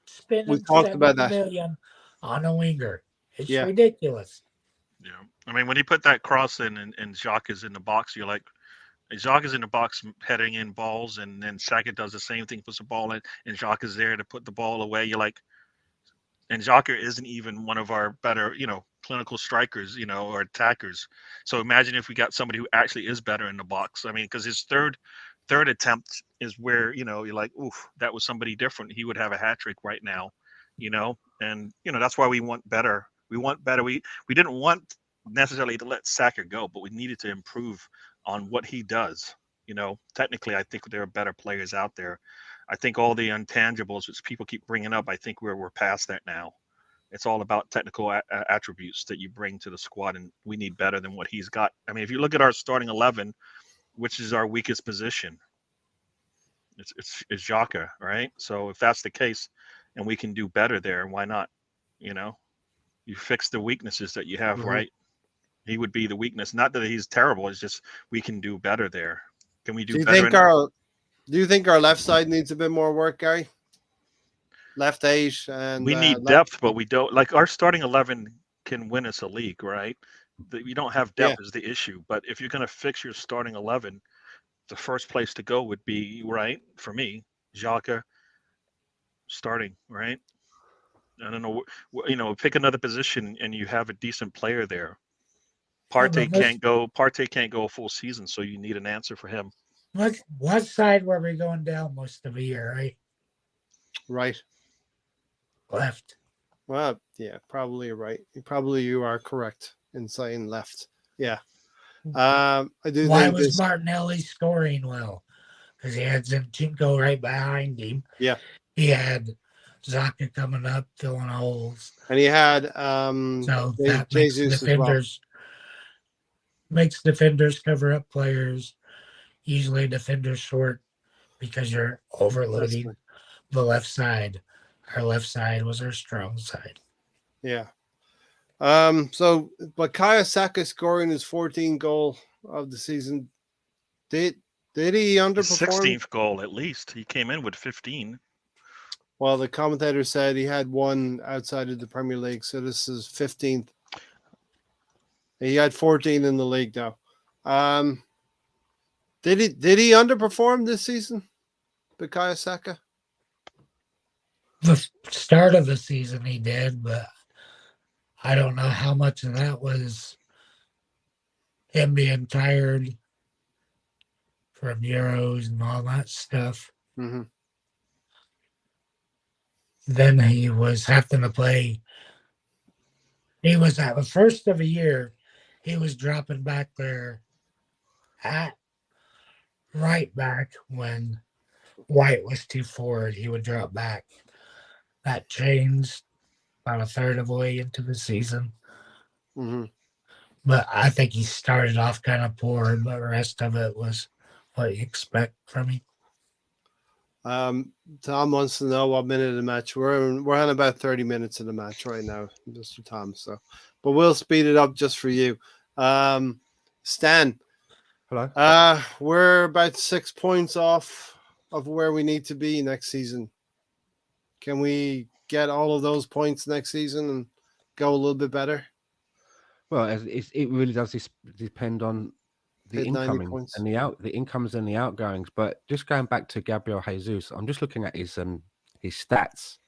spending We talked about that. 7 million on a winger. It's Yeah. ridiculous. Yeah, I mean, when he put that cross in and Jacques is in the box, you're like, Jacques is in the box heading in balls, and then Saka does the same thing, puts the ball in, and Jacques is there to put the ball away. You're like, and Jacques isn't even one of our better, clinical strikers, or attackers. So imagine if we got somebody who actually is better in the box. I mean, because his third attempt is where, you're like, oof, that was somebody different. He would have a hat trick right now, and that's why we want better. We want better. We didn't want necessarily to let Saka go, but we needed to improve on what he does. Technically, I think there are better players out there. I think all the intangibles, which people keep bringing up, I think we're past that now. It's all about technical attributes that you bring to the squad, and we need better than what he's got. I mean, if you look at our starting 11, which is our weakest position, it's Xhaka, right? So if that's the case, and we can do better there, why not? You fix the weaknesses that you have, Mhm. right? He would be the weakness. Not that he's terrible. It's just we can do better there. Can we do better? Do you think our left side needs a bit more work, Gary? Left 8 and We need depth, but we don't. Like our starting 11 can win us a league, right? We don't have depth is the issue. But if you're going to fix your starting 11, the first place to go would be, right, for me, Xhaka starting, right? I don't know, pick another position and you have a decent player there. Partey can't go a full season, so you need an answer for him. What side were we going down most of the year, right? Right. Left. Well, yeah, probably you're right. You are correct in saying left. Yeah. I do Why think was Martinelli scoring well? Because he had Zinchenko right behind him. Yeah. He had Zaka coming up, filling holes. And he had So that Jesus makes defenders cover up players. Usually defenders short because you're overloading the left side. Our left side was our strong side. Yeah. So Bukayo Saka scoring his 14th goal of the season. Did he underperform? 16th goal at least. He came in with 15. Well, the commentator said he had one outside of the Premier League, so this is 15th. He had 14 in the league now. Did he underperform this season, Bukayo Saka? The start of the season he did, but I don't know how much of that was him being tired from Euros and all that stuff. Mm-hmm. Then he was having to play. He was at the first of the year, he was dropping back there at right back when White was too forward. He would drop back. That changed about a third of the way into the season. Mm-hmm. But I think he started off kind of poor, but the rest of it was what you expect from him. Tom wants to know what minute of the match we're on. About 30 minutes of the match right now, Mr. Tom. So, but we'll speed it up just for you. Stan. Hello. We're about 6 points off of where we need to be next season? Can we get all of those points next season and go a little bit better? Well, it really does depend on the Hit 90 incomings points. and the incomes and the outgoings. But just going back to Gabriel Jesus, I'm just looking at his stats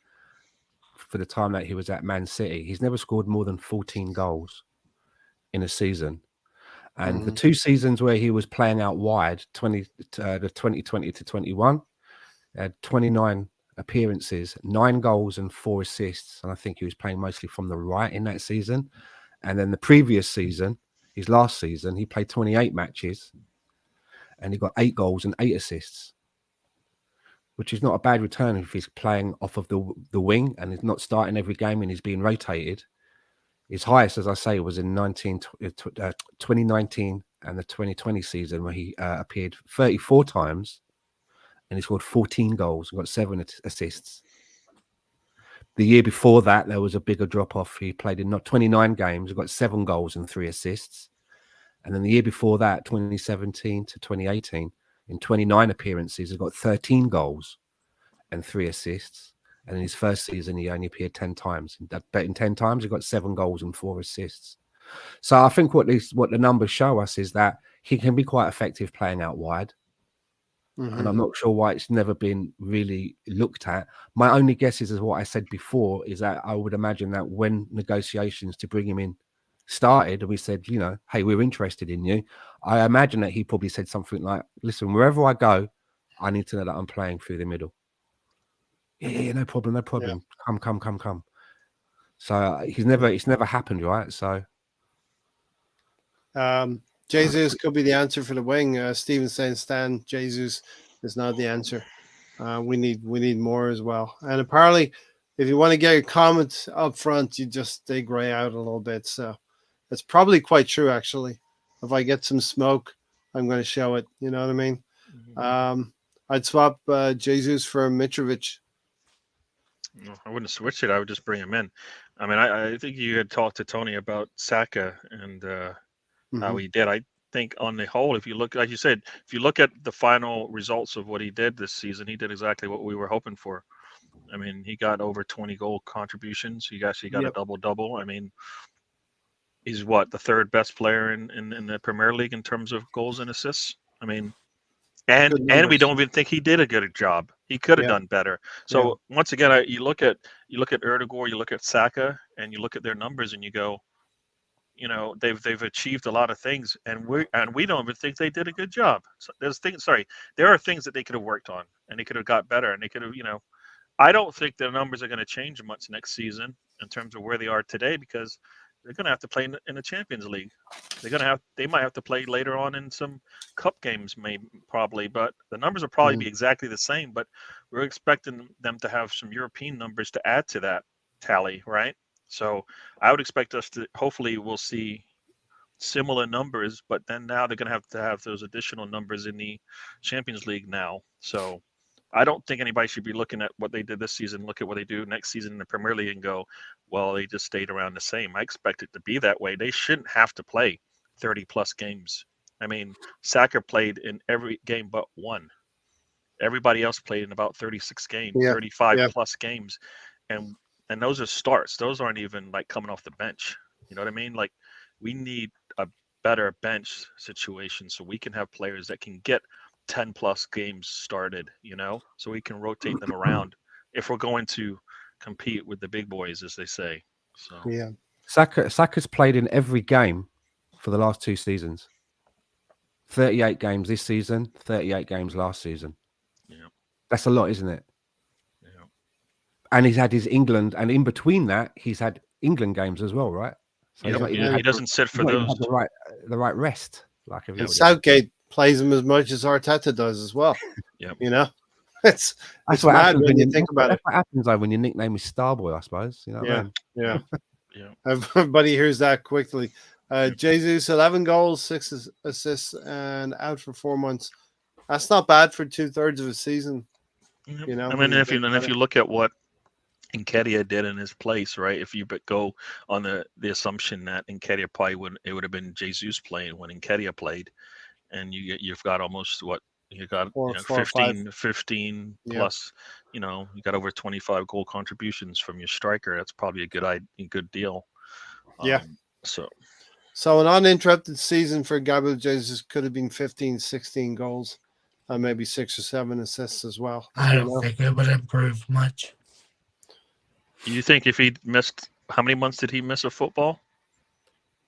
for the time that he was at Man City. He's never scored more than 14 goals in a season. And the 2 seasons where he was playing out wide, the 2020 to 21, had 29 appearances, 9 goals and 4 assists. And I think he was playing mostly from the right in that season. And then the previous season, his last season, he played 28 matches and he got 8 goals and 8 assists, which is not a bad return if he's playing off of the wing and he's not starting every game and he's being rotated. His highest, as I say, was in 2019 and the 2020 season, where he appeared 34 times and he scored 14 goals and got 7 assists. The year before that, there was a bigger drop-off. He played in 29 games, got 7 goals and 3 assists. And then the year before that, 2017 to 2018, in 29 appearances, he got 13 goals and 3 assists. And in his first season, he only appeared 10 times. But in 10 times, he got 7 goals and 4 assists. So I think what the numbers show us is that he can be quite effective playing out wide. And I'm not sure why it's never been really looked at. My only guess is what I said before, is that I would imagine that when negotiations to bring him in started, and we said, you know, hey, we're interested in you, I imagine that he probably said something like, listen, wherever I go, I need to know that I'm playing through the middle. Yeah, no problem. Yeah. Come. So it's never happened, right? So Jesus could be the answer for the wing. Steven saying Stan Jesus is not the answer. We need more as well. And apparently, if you want to get your comments up front, you just stay grey out a little bit. So it's probably quite true, actually. If I get some smoke, I'm going to show it. You know what I mean? I'd swap Jesus for Mitrovic. No, I wouldn't switch it. I would just bring him in. I mean, I think you had talked to Tony about Saka and how he did. I think on the whole, if you look, like you said, if you look at the final results of what he did this season, he did exactly what we were hoping for. I mean, he got over 20 goal contributions. He actually got a double-double. I mean, he's the third best player in the Premier League in terms of goals and assists. I mean, and we don't even think he did a good job. He could have done better. So once again, you look at Erdegaard, you look at Saka, and you look at their numbers, and you go, you know, they've achieved a lot of things, and we don't even think they did a good job. So there are things that they could have worked on, and they could have got better, and they could have, you know, I don't think their numbers are going to change much next season in terms of where they are today, because they're going to have to play in the Champions League. They might have to play later on in some cup games, probably, but the numbers will probably be exactly the same. But we're expecting them to have some European numbers to add to that tally, right? So I would expect us to, hopefully we'll see similar numbers, but then now they're going to have those additional numbers in the Champions League now. So I don't think anybody should be looking at what they did this season, look at what they do next season in the Premier League and go, well, they just stayed around the same. I expect it to be that way. They shouldn't have to play 30 plus games. I mean, Saka played in every game but one. Everybody else played in about 36 games, 35 plus games. And those are starts. Those aren't even like coming off the bench. You know what I mean? Like, we need a better bench situation so we can have players that can get 10 plus games started, you know, so we can rotate them around if we're going to compete with the big boys, as they say. So Saka's played in every game for the last 2 seasons. 38 games this season, 38 games last season. Yeah, that's a lot, isn't it? Yeah. And he's had his England, and in between that, he's had England games as well, right? So he doesn't sit for those. The right rest, like and Southgate plays him as much as Arteta does as well. You know, it's what mad happens when you think about it. What happens when your nickname is Starboy, I suppose. You know what I mean? Yeah. Everybody hears that quickly. Jesus, 11 goals, 6 assists, and out for 4 months. That's not bad for 2/3 of a season. You know, I mean, if you look at what Nketiah did in his place, right? If you go on the assumption that Nketiah probably would have been Jesus playing when Nketiah played, and you've got almost You got Four or five. 15 Yeah. plus. You got over 25 goal contributions from your striker. That's probably a good deal. Yeah. So an uninterrupted season for Gabriel Jesus could have been 15, 16 goals, and maybe 6 or 7 assists as well. I don't think it would improve much. you think if he missed, how many months did he miss of football?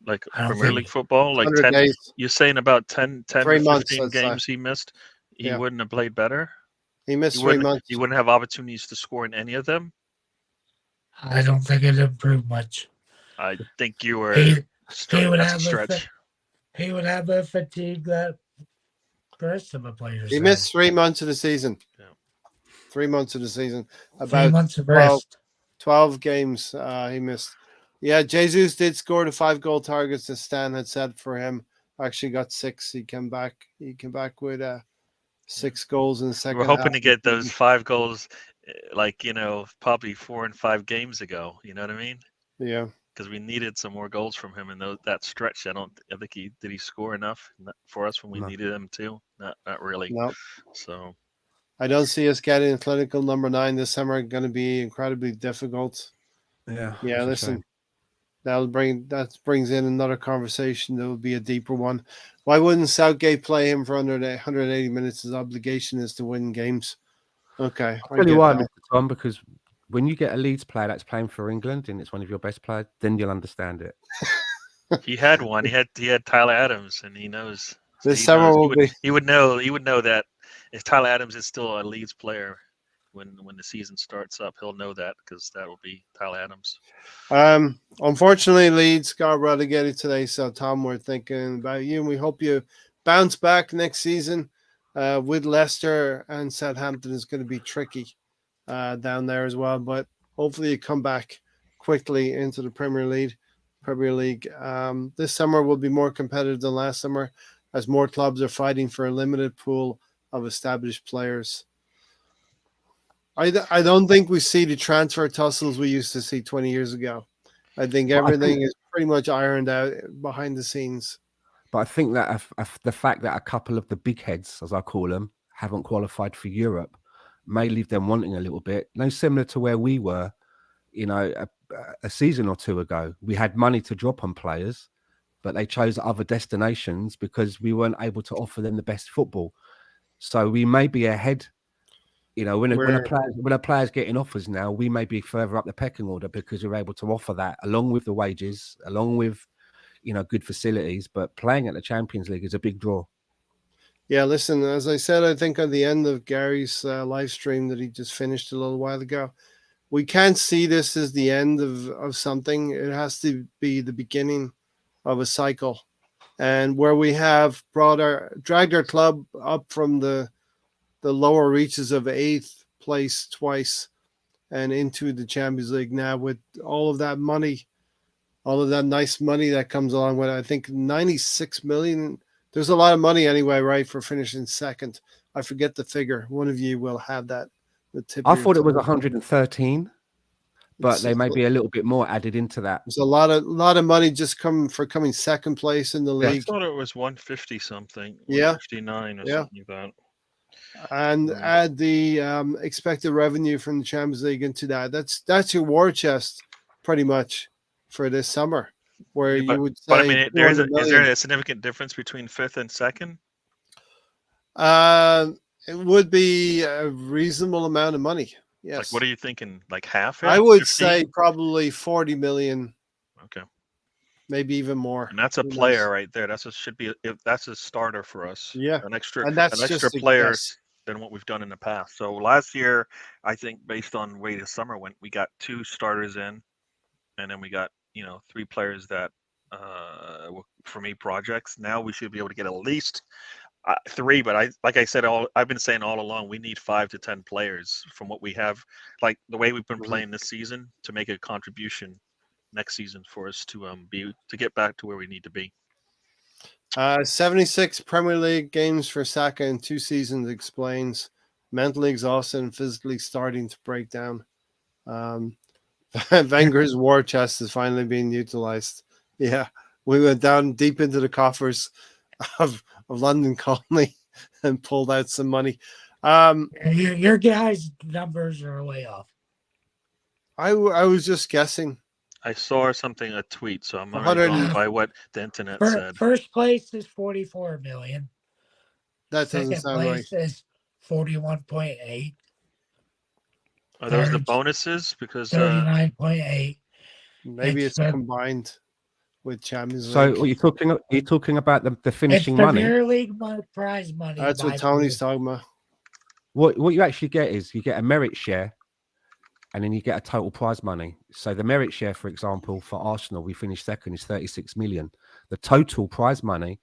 Like I don't Premier think- League football, like 100 10. days. You're saying about 10 3 to months, 15 I'd say. games he missed. He Yeah. wouldn't have played better. He missed He 3 wouldn't. months. He wouldn't have opportunities to score in any of them. I don't think it'd improve much. I think you were. He would That's a have stretch. he would have a fatigue that the rest of the players. He had. missed 3 months of the season. Yeah. 3 months of the season. 3 About months of 12, rest. 12 games he missed. Yeah, Jesus did score the 5 goal targets that Stan had set for him. Actually got 6. He came back with 6 goals in the second We were hoping half. to get those 5 goals, like probably 4 and 5 games ago. You know what I mean? Yeah. Because we needed some more goals from him in that stretch. I think he score enough for us when we needed him to. Not really. No. So I don't see us getting a clinical number 9 this summer. Going to be incredibly difficult. Yeah. Yeah, listen. That brings in another conversation. That will be a deeper one. Why wouldn't Southgate play him for under 180 minutes? His obligation is to win games. Okay, I'll tell you why, Mr. Tom, because when you get a Leeds player that's playing for England and it's one of your best players, then you'll understand it. he had one. He had Tyler Adams, and he knows. This summer he would know that if Tyler Adams is still a Leeds player when the season starts up, he'll know that because that will be Tyler Adams. Unfortunately, Leeds got relegated today, so Tom, we're thinking about you, and we hope you bounce back next season. With Leicester and Southampton is going to be tricky down there as well, but hopefully you come back quickly into the Premier League. This summer will be more competitive than last summer, as more clubs are fighting for a limited pool of established players. I don't think we see the transfer tussles we used to see 20 years ago. I think everything is pretty much ironed out behind the scenes. But I think that the fact that a couple of the big heads, as I call them, haven't qualified for Europe may leave them wanting a little bit. Similar to where we were, a season or 2 ago. We had money to drop on players, but they chose other destinations because we weren't able to offer them the best football. So we may be ahead. When a player's getting offers now, we may be further up the pecking order because we're able to offer that along with the wages, along with good facilities. But playing at the Champions League is a big draw. Yeah, listen, as I said, I think at the end of Gary's live stream that he just finished a little while ago, we can't see this as the end of something. It has to be the beginning of a cycle, and where we have dragged our club up from the lower reaches of 8th place twice and into the Champions League now with all of that money, all of that nice money that comes along with it. I think 96 million. There's a lot of money anyway, right, for finishing second. I forget the figure. One of you will have that. I thought it was 113, but they may be a little bit more added into that. There's a lot of money just coming second place in the league. I thought it was 150 something. Yeah, 159 or something like that. And add the expected revenue from the Champions League into that. That's your war chest, pretty much, for this summer. Where you would say, but I mean, is there a significant difference between 5th and 2nd? It would be a reasonable amount of money. Yes. Like, what are you thinking? Like half? I would 50? say probably 40 million. Okay. Maybe even more. And that's a player right there. That's a starter for us. Yeah. An extra player than what we've done in the past. So last year, I think based on the way the summer went, we got 2 starters in, and then we got 3 players that for me projects. Now we should be able to get at least 3, but I've been saying all along, we need 5 to 10 players from what we have, like the way we've been playing this season, to make a contribution next season for us to get back to where we need to be. 76 Premier League games for Saka in 2 seasons explains mentally exhausted and physically starting to break down. Wenger's war chest is finally being utilized. Yeah, we went down deep into the coffers of London Colony and pulled out some money. Your guys' numbers are way off. I was just guessing. I saw something, a tweet, so I'm already 100 going by what the internet said. First place is 44 million. That doesn't Second sound right. place is 41.8. Are those the Third's bonuses? Because 39.8. Maybe It's it's the- combined with Champions So League. are you talking about the It's finishing the money? Premier League prize money. That's what by Tony's pool. talking about. What you actually get is you get a merit share, and then you get a total prize money. So the merit share, for example, for Arsenal, we finished second, is 36 million. The total prize money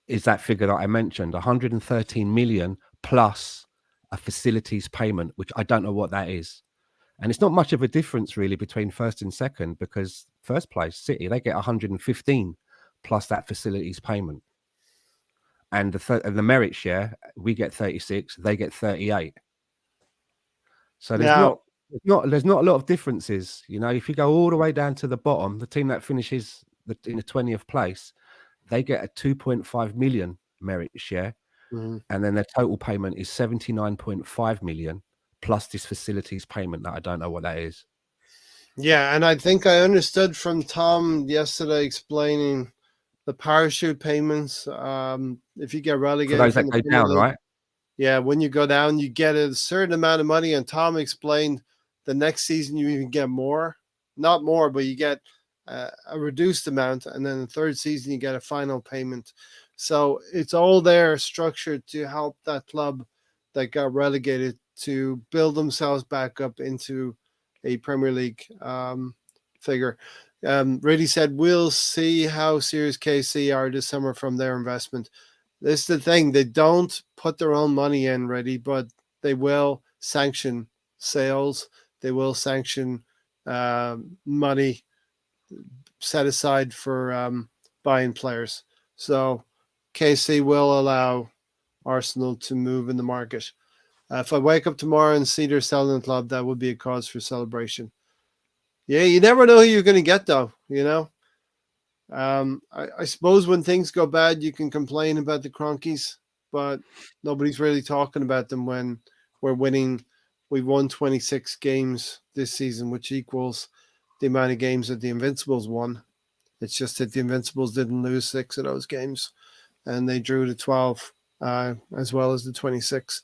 is that figure that I mentioned, 113 million plus a facilities payment, which I don't know what that is. And it's not much of a difference really between first and second, because first place, City, they get 115 plus that facilities payment. And the merit share, we get 36, they get 38. So there's Now, not a lot of differences. You know, if you go all the way down to the bottom, the team that finishes in the 20th place, they get a 2.5 million merit share, mhm. and then their total payment is 79.5 million plus this facilities payment that I don't know what that is. Yeah, and I think I understood from Tom yesterday explaining the parachute payments. If you get For relegated those from that the go Premier down, League, right? yeah, when you go down, you get a certain amount of money. And Tom explained the next season you even get more, not more, but you get a reduced amount, and then the third season you get a final payment. So it's all there structured to help that club that got relegated to build themselves back up into a Premier League figure. Really said, we'll see how serious KC are this summer from their investment. This is the thing. They don't put their own money in, ready, but they will sanction sales. They will sanction money set aside for buying players. So KC will allow Arsenal to move in the market. If I wake up tomorrow and see they're selling the club, that would be a cause for celebration. Yeah, you never know who you're going to get, though, you know. I suppose when things go bad, you can complain about the Cronkies, but nobody's really talking about them when we're winning. We've won 26 games this season, which equals the amount of games that the Invincibles won. It's just that the Invincibles didn't lose 6 of those games, and they drew the 12 as well as the 26.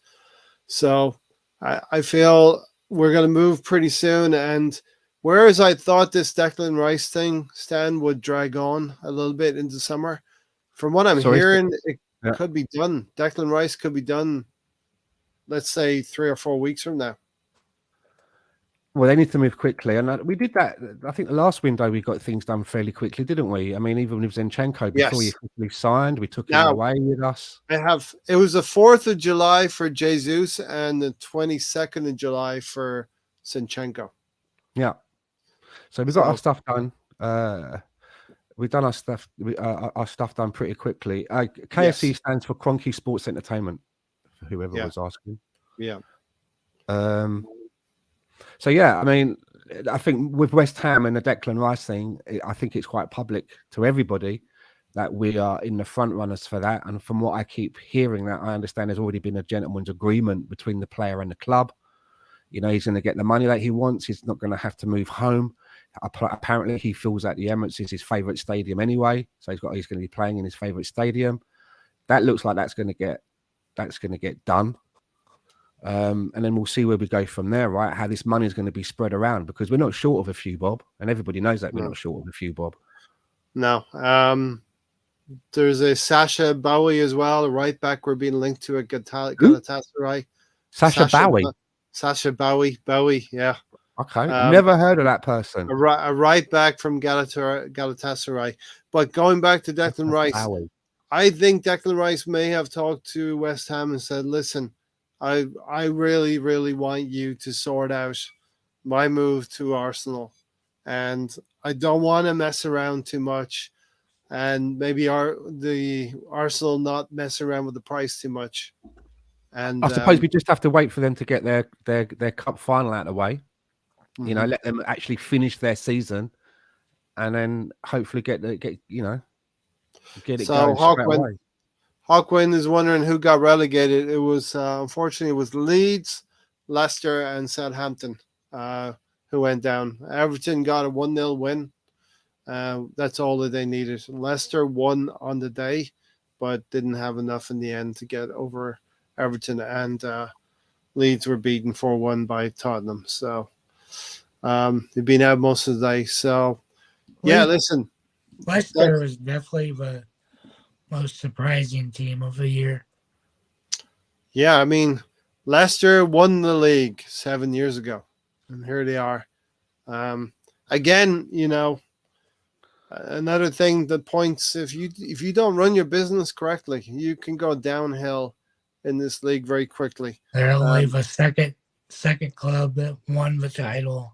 So I feel we're going to move pretty soon. And whereas I thought this Declan Rice thing, Stan, would drag on a little bit into summer, from what I'm hearing, it could be done. Declan Rice could be done, let's say 3 or 4 weeks from now. Well, they need to move quickly, and we did that. I think the last window we got things done fairly quickly, didn't we? I mean, even with Zinchenko, before he officially signed, we took him away with us. It was the 4th of July for Jesus and the 22nd of July for Zinchenko. Yeah. So we got our stuff done. We've done our stuff done pretty quickly. KSE stands for Cronky Sports Entertainment, for whoever was asking. Yeah. So yeah, I mean, I think with West Ham and the Declan Rice thing, I think it's quite public to everybody that we are in the front runners for that. And from what I keep hearing, that I understand there's already been a gentleman's agreement between the player and the club. You know, he's going to get the money that he wants. He's not going to have to move home. Apparently, he feels that the Emirates is his favourite stadium anyway, so he's going to be playing in his favourite stadium. That looks like that's going to get done. And then we'll see where we go from there, right? How this money is going to be spread around, because we're not short of a few bob, and everybody knows that we're not short of a few bob. No. There's a Sasha Bowie as well, a right back. We're being linked to a Galatasaray. Sasha Bowie. Sasha Bowie, yeah. Okay, never heard of that person. A right back from Galatasaray. But going back to Declan Rice, Bowie. I think Declan Rice may have talked to West Ham and said, listen, I really, really want you to sort out my move to Arsenal. And I don't want to mess around too much. And maybe the Arsenal not mess around with the price too much. And I suppose we just have to wait for them to get their cup final out of the way. You know, let them actually finish their season, and then hopefully get it going straight away. Hawkwind is wondering who got relegated. It was unfortunately it was Leeds, Leicester, and Southampton who went down. Everton got a 1-0 win. That's all that they needed. Leicester won on the day, but didn't have enough in the end to get over Everton, and Leeds were beaten 4-1 by Tottenham. So they've been out most of the day. So yeah, listen, Leicester was definitely the most surprising team of the year. yeah, I mean, Leicester won the league 7 years ago, and here they are. Again, another thing that points, if you don't run your business correctly, you can go downhill in this league very quickly. They're only the second club that won the title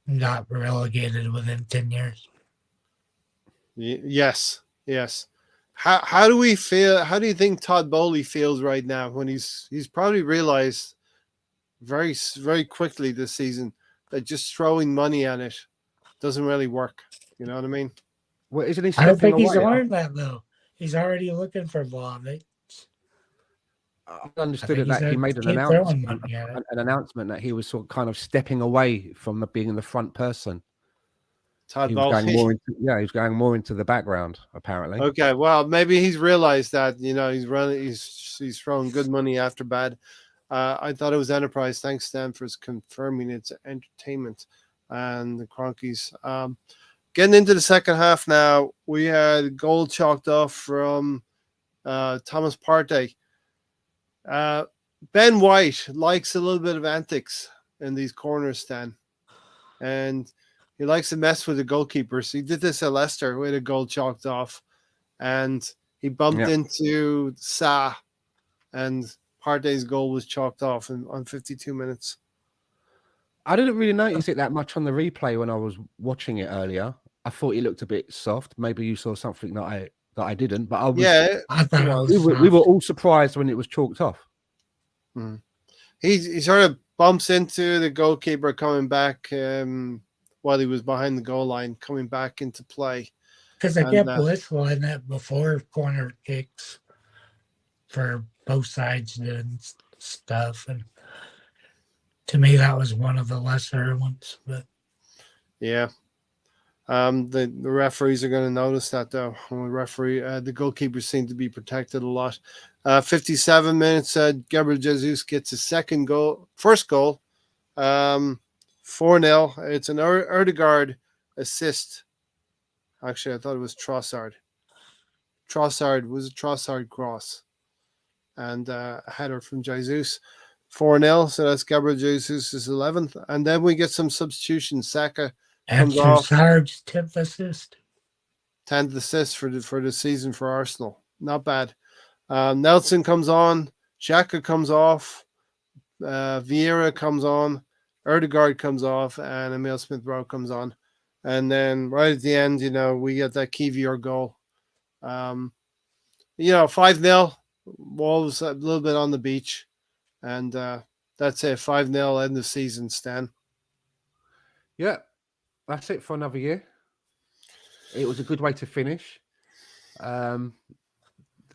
and got relegated within 10 years. Yes. How do we feel? How do you think Todd Bowley feels right now when he's probably realized very very quickly this season that just throwing money at it doesn't really work? You know what I mean? Well, isn't he I don't stepping think he's away? learned that though. He's already looking for Vlahovic. I understood I it think that he made an keep throwing money at it. announcement that he was sort of kind of stepping away from being the front person. Todd He was Bowley. going more into, he was going more into the background, apparently. Okay, well, maybe he's realized that he's throwing good money after bad. I thought it was Enterprise. Thanks, Stan, for confirming it's entertainment and the Cronkies. Getting into the second half now, we had goal chalked off from Thomas Partey. Ben White likes a little bit of antics in these corners, Stan, and he likes to mess with the goalkeepers. He did this at Leicester with a goal chalked off, and he bumped into Sa, and Partey's goal was chalked off on 52 minutes. I didn't really notice it that much on the replay when I was watching it earlier. I thought he looked a bit soft. Maybe you saw something that I didn't, but I was. Yeah, I thought it was we were all surprised when it was chalked off. he sort of bumps into the goalkeeper coming back while he was behind the goal line, coming back into play. Because I kept whistling that before corner kicks for both sides doing stuff, and to me that was one of the lesser ones. But yeah, the referees are going to notice that though. The goalkeepers seem to be protected a lot. 57 minutes. Gabriel Jesus gets his first goal. 4-0. It's an Erdegaard assist. Actually, I thought it was Trossard. Was a Trossard cross. And a header from Jesus. 4-0. So that's Gabriel Jesus' 11th. And then we get some substitutions. Saka comes off. Trossard's 10th assist. 10th assist for the season for Arsenal. Not bad. Nelson comes on. Xhaka comes off. Vieira comes on. Erdegaard comes off, and Emil Smith-Rowe comes on. And then right at the end, we get that Kivior goal. 5-0. Wolves a little bit on the beach. And that's it. 5-0 end of season, Stan. Yeah, that's it for another year. It was a good way to finish.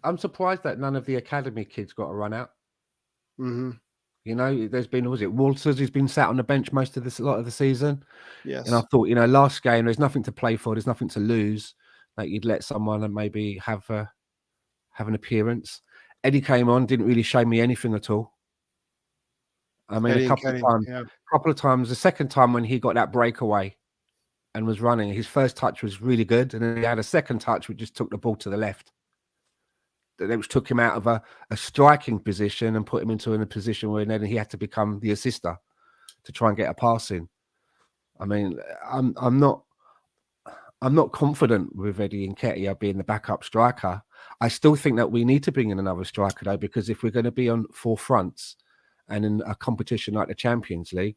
I'm surprised that none of the academy kids got a run out. Mm-hmm. There's been, Walters who's been sat on the bench most of a lot of the season. Yes. And I thought, last game, there's nothing to play for. There's nothing to lose. That you'd let someone and maybe have an appearance. Eddie came on, didn't really show me anything at all. I mean, a couple of times, the second time when he got that breakaway and was running, his first touch was really good. And then he had a second touch which just took the ball to the left. Which took him out of a striking position and put him into a position where then he had to become the assister to try and get a pass in. I mean, I'm not confident with Eddie Nketiah being the backup striker. I still think that we need to bring in another striker though, because if we're going to be on four fronts and in a competition like the Champions League,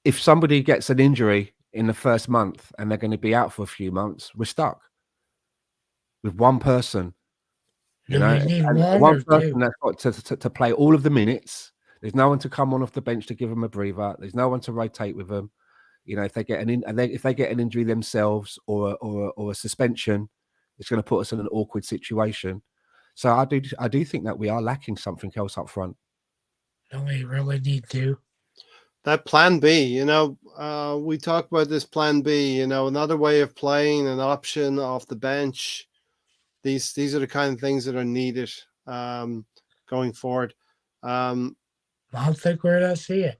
if somebody gets an injury in the first month and they're going to be out for a few months, we're stuck with one person. One person that's got to play all of the minutes. There's no one to come on off the bench to give them a breather. There's no one to rotate with them. If they get an injury themselves or a suspension, it's going to put us in an awkward situation. So I do think that we are lacking something else up front. Don't we really need to? That plan B, we talk about this plan B, another way of playing, an option off the bench. These are the kind of things that are needed going forward. I don't think we're going to see it.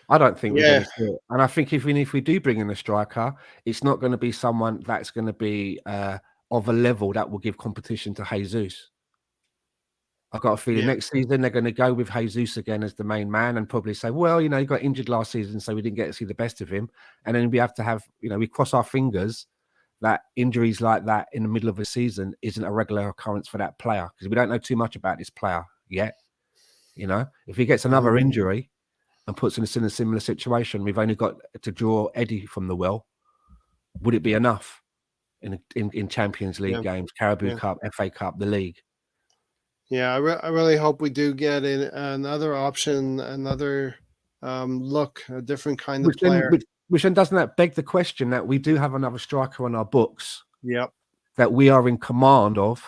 I don't think we're Yeah. going to see it. And I think if we do bring in a striker, it's not going to be someone that's going to be of a level that will give competition to Jesus. I've got a feeling next season they're going to go with Jesus again as the main man and probably say, well, he got injured last season, so we didn't get to see the best of him. And then we have to have, we cross our fingers that injuries like that in the middle of a season isn't a regular occurrence for that player, because we don't know too much about this player yet. If he gets another injury and puts us in a similar situation, we've only got to draw Eddie from the well. Would it be enough in Champions League games, Carabao Cup, FA Cup, the league? Yeah, I really hope we do get in another option, another look, a different kind of player. Which then doesn't that beg the question that we do have another striker on our books? Yep. That we are in command of.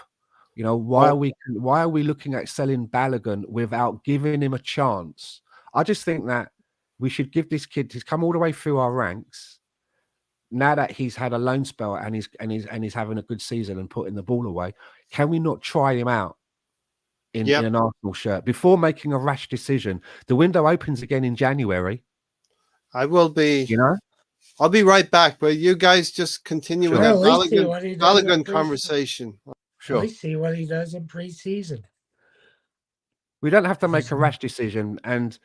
Why are we looking at selling Balogun without giving him a chance? I just think that we should give this kid. He's come all the way through our ranks. Now that he's had a loan spell and he's having a good season and putting the ball away, can we not try him out in an Arsenal shirt before making a rash decision? The window opens again in January. I will be. I'll be right back, but you guys just continue with that Balogun conversation. Sure. At least see what he does in preseason. We don't have to make a rash decision, and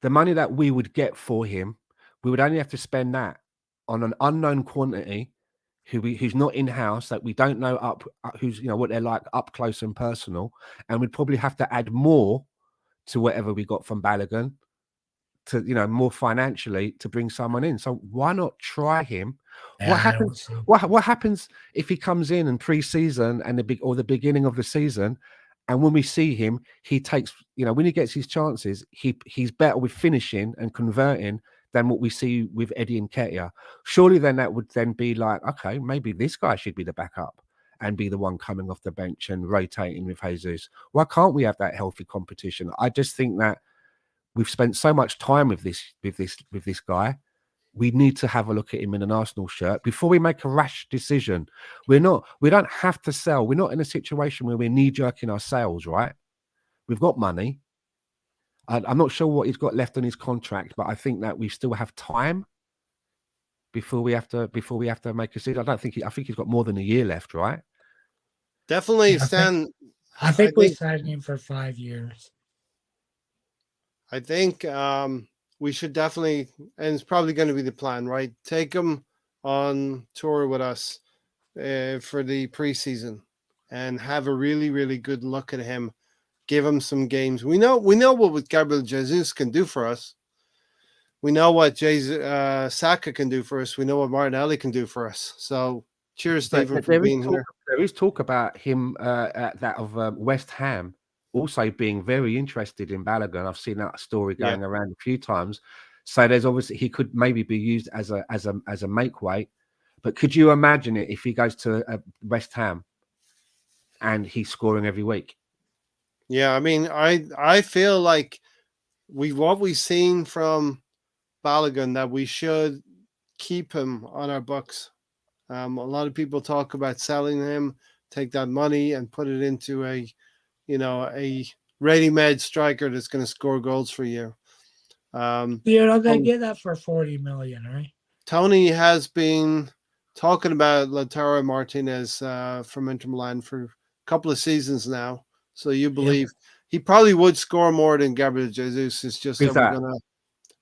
the money that we would get for him, we would only have to spend that on an unknown quantity who's not in-house, that we don't know who's what they're like up close and personal, and we'd probably have to add more to whatever we got from Balogun to more financially to bring someone in. So why not try him? What happens? What happens if he comes in pre-season and the beginning of the season, and when we see him, he takes when he gets his chances, he's better with finishing and converting than what we see with Eddie and Nketiah. Surely then that would then be like, okay, maybe this guy should be the backup and be the one coming off the bench and rotating with Jesus. Why can't we have that healthy competition? I just think that we've spent so much time with this guy. We need to have a look at him in an Arsenal shirt before we make a rash decision. We don't have to sell. We're not in a situation where we're knee-jerking our sales, right? We've got money. I'm not sure what he's got left on his contract, but I think that we still have time before we have to make a decision. I think he's got more than a year left, right? Definitely, Stan. I think we signed him for 5 years. I think we should definitely, and it's probably going to be the plan, right? Take him on tour with us for the preseason and have a really, really good look at him. Give him some games. We know what Gabriel Jesus can do for us. We know what Saka can do for us. We know what Martinelli can do for us. So cheers, Stephen, for being here. There is talk about him of West Ham also being very interested in Balogun. I've seen that story going around a few times. So there's obviously he could maybe be used as a make weight. But could you imagine it if he goes to West Ham and he's scoring every week? Yeah, I mean, I feel like what we've seen from Balogun, that we should keep him on our books. A lot of people talk about selling him, take that money and put it into a ready-made striker that's going to score goals for you. They get that for 40 million, right? Tony has been talking about Lautaro Martinez from Inter Milan for a couple of seasons now. So you believe he probably would score more than Gabriel Jesus. It's just that we're going to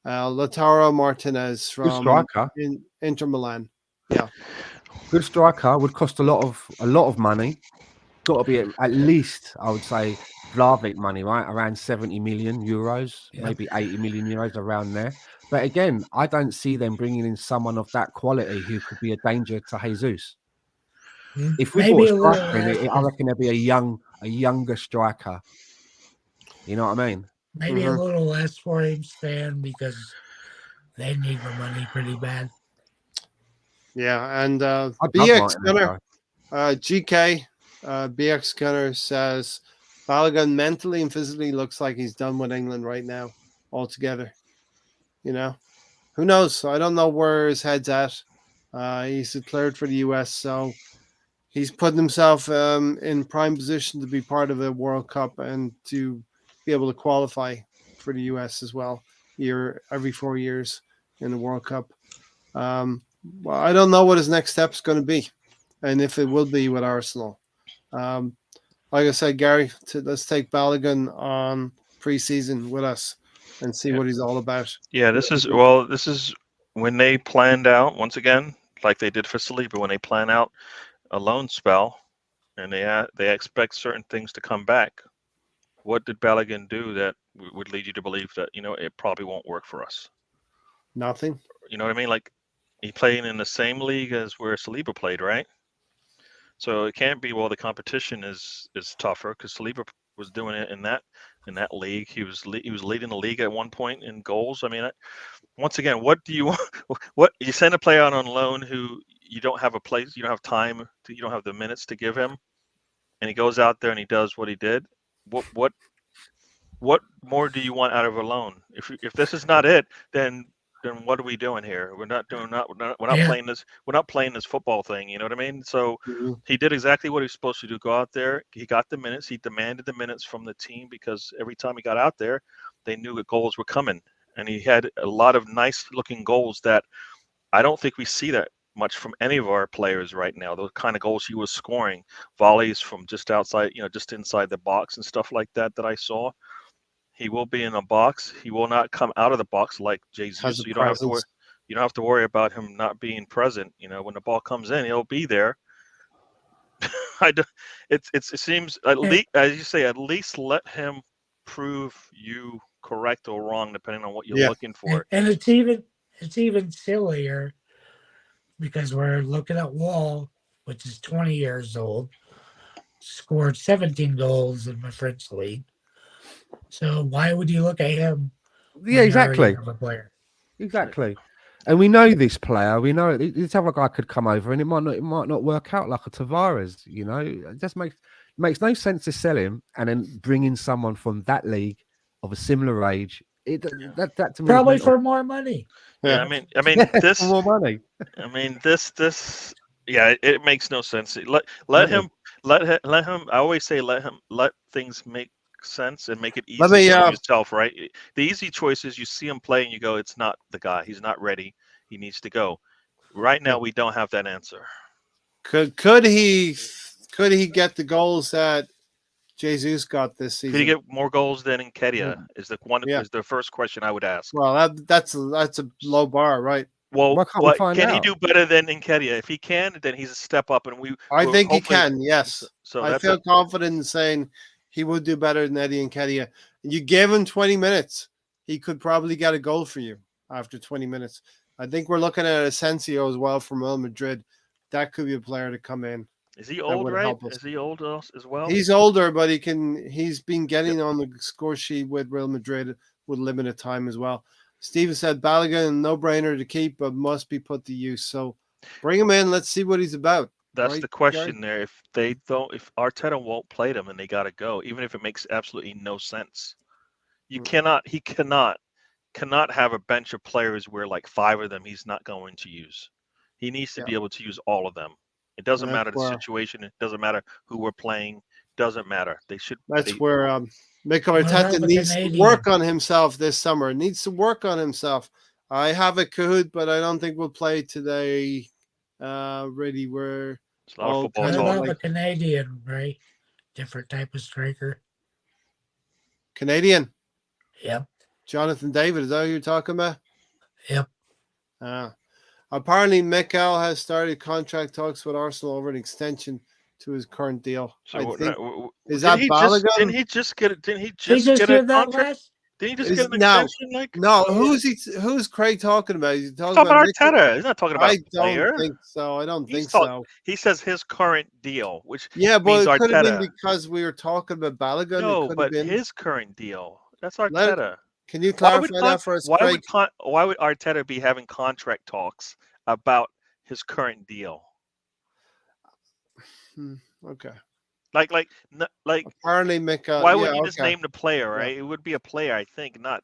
Lautaro Martinez from Inter Milan. Yeah, good striker, would cost a lot of money. Got to be at least, I would say, Vlahovic money, right? Around 70 million euros, maybe 80 million euros, around there. But again, I don't see them bringing in someone of that quality who could be a danger to Jesus. If we bought a striker in it, I reckon there'd be a younger striker. You know what I mean? Maybe a little less for him, Stan, because they need the money pretty bad. Yeah, and BX Gunner, GK, BX Gunner says Balogun mentally and physically looks like he's done with England right now altogether. You know, who knows? I don't know where his head's at. He's declared for the US, so he's putting himself in prime position to be part of a World Cup and to be able to qualify for the US as well. Every 4 years in the World Cup. Well, I don't know what his next step's going to be, and if it will be with Arsenal. Like I said, Gary, let's take Balogun on preseason with us and see what he's all about. Yeah, this is when they planned out once again, like they did for Saliba, when they plan out a loan spell, and they expect certain things to come back. What did Balogun do that would lead you to believe that it probably won't work for us? Nothing. You know what I mean? Like he played in the same league as where Saliba played, right? So it can't be, well, the competition is tougher, because Saliba was doing it in that league. He was leading the league at one point in goals. I mean, once again, what do you want? What you send a player out on loan who you don't have a place, you don't have time, you don't have the minutes to give him, and he goes out there and he does what he did. What more do you want out of a loan? If this is not it, then what are we doing here? We're not playing this. We're not playing this football thing. You know what I mean? So he did exactly what he was supposed to do. Go out there. He got the minutes. He demanded the minutes from the team, because every time he got out there, they knew that goals were coming, and he had a lot of nice-looking goals that I don't think we see that much from any of our players right now. Those kind of goals he was scoring, volleys from just outside, just inside the box and stuff like that I saw. He will be in a box. He will not come out of the box like Jesus. So you don't have to worry about him not being present. When the ball comes in, he'll be there. It seems, at least, as you say, at least let him prove you correct or wrong, depending on what you're looking for. And it's even sillier, because we're looking at Wall, which is 20 years old, scored 17 goals in the French league. So why would you look at him? Yeah, exactly. Exactly. And we know this player. We know this other guy could come over, and it might not work out, like a Tavares. It just makes no sense to sell him and then bring in someone from that league of a similar age. That to me probably for more money. Yeah, I mean this for more money. I mean this. Yeah, it makes no sense. Let him. I always say let things make sense and make it easy for yourself, right? The easy choice is you see him play and you go, it's not the guy. He's not ready. He needs to go. Right now, we don't have that answer. Could he get the goals that Jesus got this season? Could he get more goals than Nketiah? Is the first question I would ask. Well, that's a low bar, right? Well, can he do better than Nketiah? If he can, then he's a step up, and I think he can. Yes, so I feel confident in saying he would do better than Eddie Nketiah. You gave him 20 minutes, he could probably get a goal for you after 20 minutes. I think we're looking at Asensio as well from Real Madrid. That could be a player to come in. Is he old, right? Is he old as well? He's older, but he's been getting on the score sheet with Real Madrid with limited time as well. Steven said Balogun, no-brainer to keep, but must be put to use. So bring him in. Let's see what he's about. That's the question there. If Arteta won't play them, then they got to go, even if it makes absolutely no sense. He cannot have a bench of players where like 5 of them he's not going to use. He needs to be able to use all of them. It doesn't matter the situation. It doesn't matter who we're playing. Doesn't matter. That's where Mikel Arteta needs to work on himself this summer. Needs to work on himself. I have a Kahoot, but I don't think we'll play today. Really, we're it's a lot of football talk. What about the Canadian, right? Different type of striker. Canadian. Yep. Jonathan David, is that who you're talking about? Yep. Apparently, Mikel has started contract talks with Arsenal over an extension to his current deal. So is that Balogun? Didn't he just get a contract? Didn't he just get an extension? No, who's Craig talking about? He's talking about Arteta. He's not talking about player. I don't think so. I don't think so. He says his current deal, which but it could have been because we were talking about Balogun. No, but his current deal. That's Arteta. Can you clarify that for us, Craig? Why would Arteta be having contract talks about his current deal? Okay. Like Apparently, Mika. why Yeah, wouldn't you just okay. name the player, Yeah. right? It would be a player, I think, not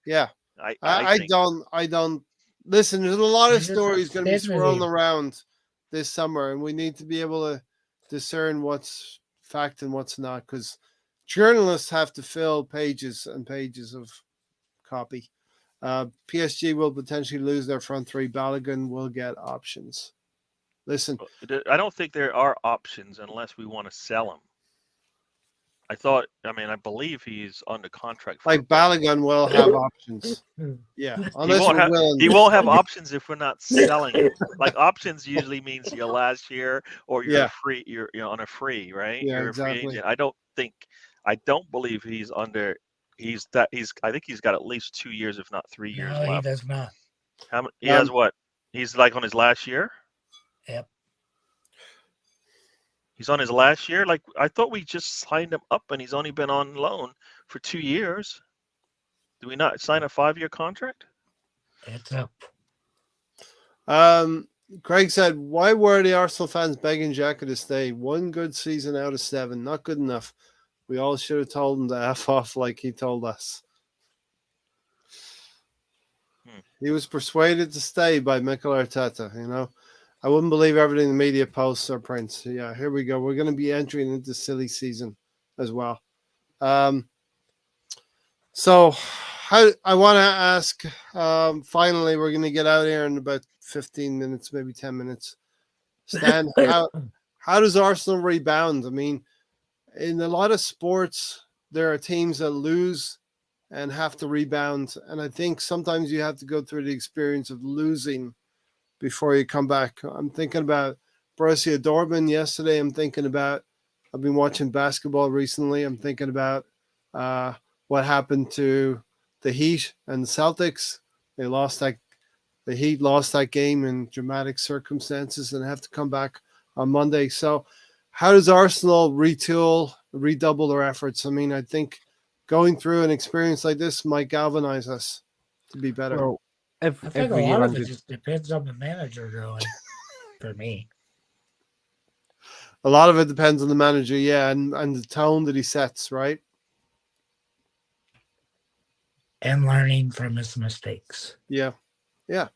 Yeah. I I think. don't listen. There's a lot of It's just stories going to be swirling obscenity. around this summer, and we need to be able to discern what's fact and what's not, because journalists have to fill pages and pages of copy. PSG will potentially lose their front three. Balogun will get options. Listen, I don't think there are options unless we want to sell him. I believe he's under contract for. like Balogun will have options. Yeah, unless we're willing. He won't have options if we're not selling him. Like options usually means your last year or you're Yeah. free. You're on a free, right? Yeah, You're a free exactly. agent. I don't believe he's under. I think he's got at least 2 years, if not 3 years No, he left. does not. He has what? He's like on his last year. Yep. He's on his last year. Like I thought we just signed him up, and he's only been on loan for 2 years. Do we not sign a 5-year contract? It's up. Craig said, "Why were the Arsenal fans begging Xhaka to stay? One good season out of 7, not good enough. We all should have told him to f off like he told us." He was persuaded to stay by Mikel Arteta. You know, I wouldn't believe everything the media posts or prints. Yeah, here we go. We're going to be entering into silly season as well. So I want to ask, finally, we're going to get out here in about 15 minutes, maybe 10 minutes. Stan, how does Arsenal rebound? I mean, in a lot of sports, there are teams that lose and have to rebound. And I think sometimes you have to go through the experience of losing before you come back. I'm thinking about Borussia Dortmund yesterday. I've been watching basketball recently. I'm thinking about what happened to the Heat and the Celtics. The Heat lost that game in dramatic circumstances and have to come back on Monday. So how does Arsenal redouble their efforts? I mean, I think going through an experience like this might galvanize us to be better. Well, I think every a year lot of under it just depends on the manager, really, for me. A lot of it depends on the manager, yeah, and the tone that he sets, right? And learning from his mistakes, Yeah. Yeah.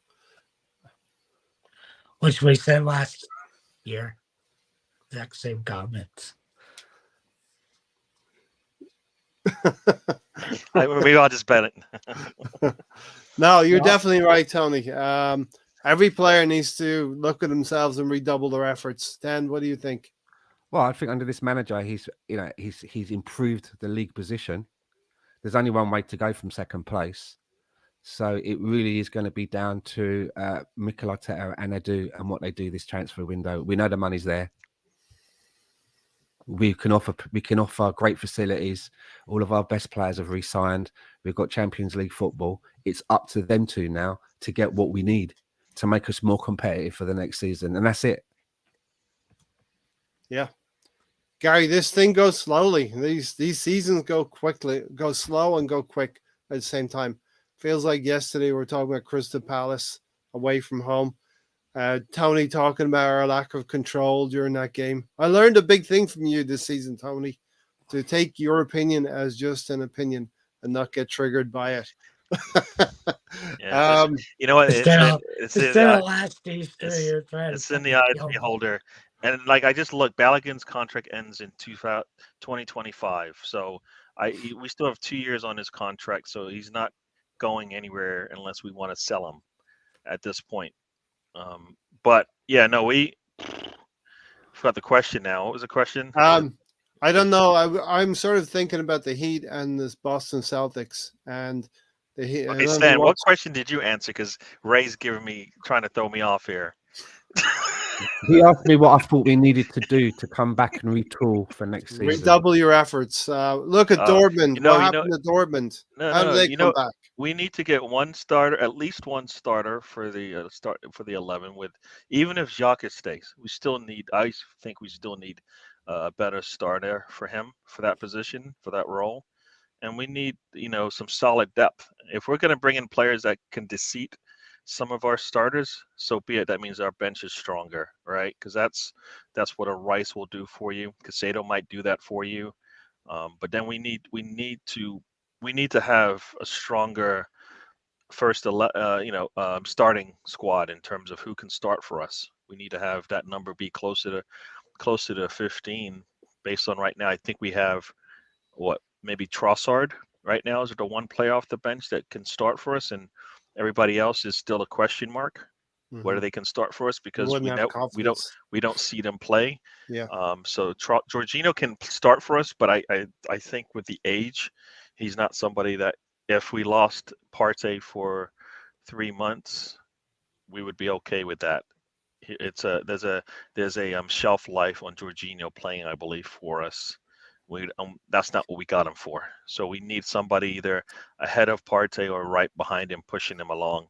which we said last year. Exact same comments. Maybe I'll just bet it. No, you're Yeah. definitely right, Tony. Every player needs to look at themselves and redouble their efforts. Dan, what do you think? Well, I think under this manager, he's improved the league position. There's only one way to go from second place, so it really is going to be down to Mikel Arteta and Edu and what they do this transfer window. We know the money's there. We can offer great facilities. All of our best players have re-signed. We've got Champions League football. It's up to them two now to get what we need to make us more competitive for the next season, and that's it. Yeah. Gary, this thing goes slowly. These seasons go slow and go quick at the same time. Feels like yesterday we were talking about Crystal Palace away from home. Tony talking about our lack of control during that game. I learned a big thing from you this season, Tony, to take your opinion as just an opinion and not get triggered by it. Yeah, you know what? Instead of last Easter, you're trying it's to in the eye of kill the me. beholder. And like I just look, Balogun's contract ends in 2025. So we still have 2 years on his contract, so he's not going anywhere unless we want to sell him at this point. But yeah, no, we forgot the question now. What was the question? I don't know. I'm sort of thinking about the Heat and this Boston Celtics and the Heat. Okay, Stan, what question did you answer? Because Ray's trying to throw me off here. He asked me what I thought we needed to do to come back and retool for next season. Redouble your efforts. Look at Dortmund. What happened to Dortmund? How do they come back? We need to get one starter, at least one starter for the for the 11. Even if Xhaka stays, I think we still need a better starter for him for that position, for that role, and we need some solid depth. If we're going to bring in players that can deceit some of our starters, so be it. That means our bench is stronger, right? Because that's what a Rice will do for you. Casado might do that for you, but then we need to have a stronger starting squad in terms of who can start for us. We need to have that number be closer to 15 based on right now. I think we have maybe Trossard right now is the one player off the bench that can start for us, and everybody else is still a question mark whether they can start for us because Wouldn't have we don't confidence. we don't see them play. Yeah. So Jorginho can start for us, but I think with the age, he's not somebody that if we lost Partey for 3 months, we would be okay with that. It's a there's a shelf life on Jorginho playing, I believe, for us. That's not what we got him for. So we need somebody either ahead of Partey or right behind him, pushing him along,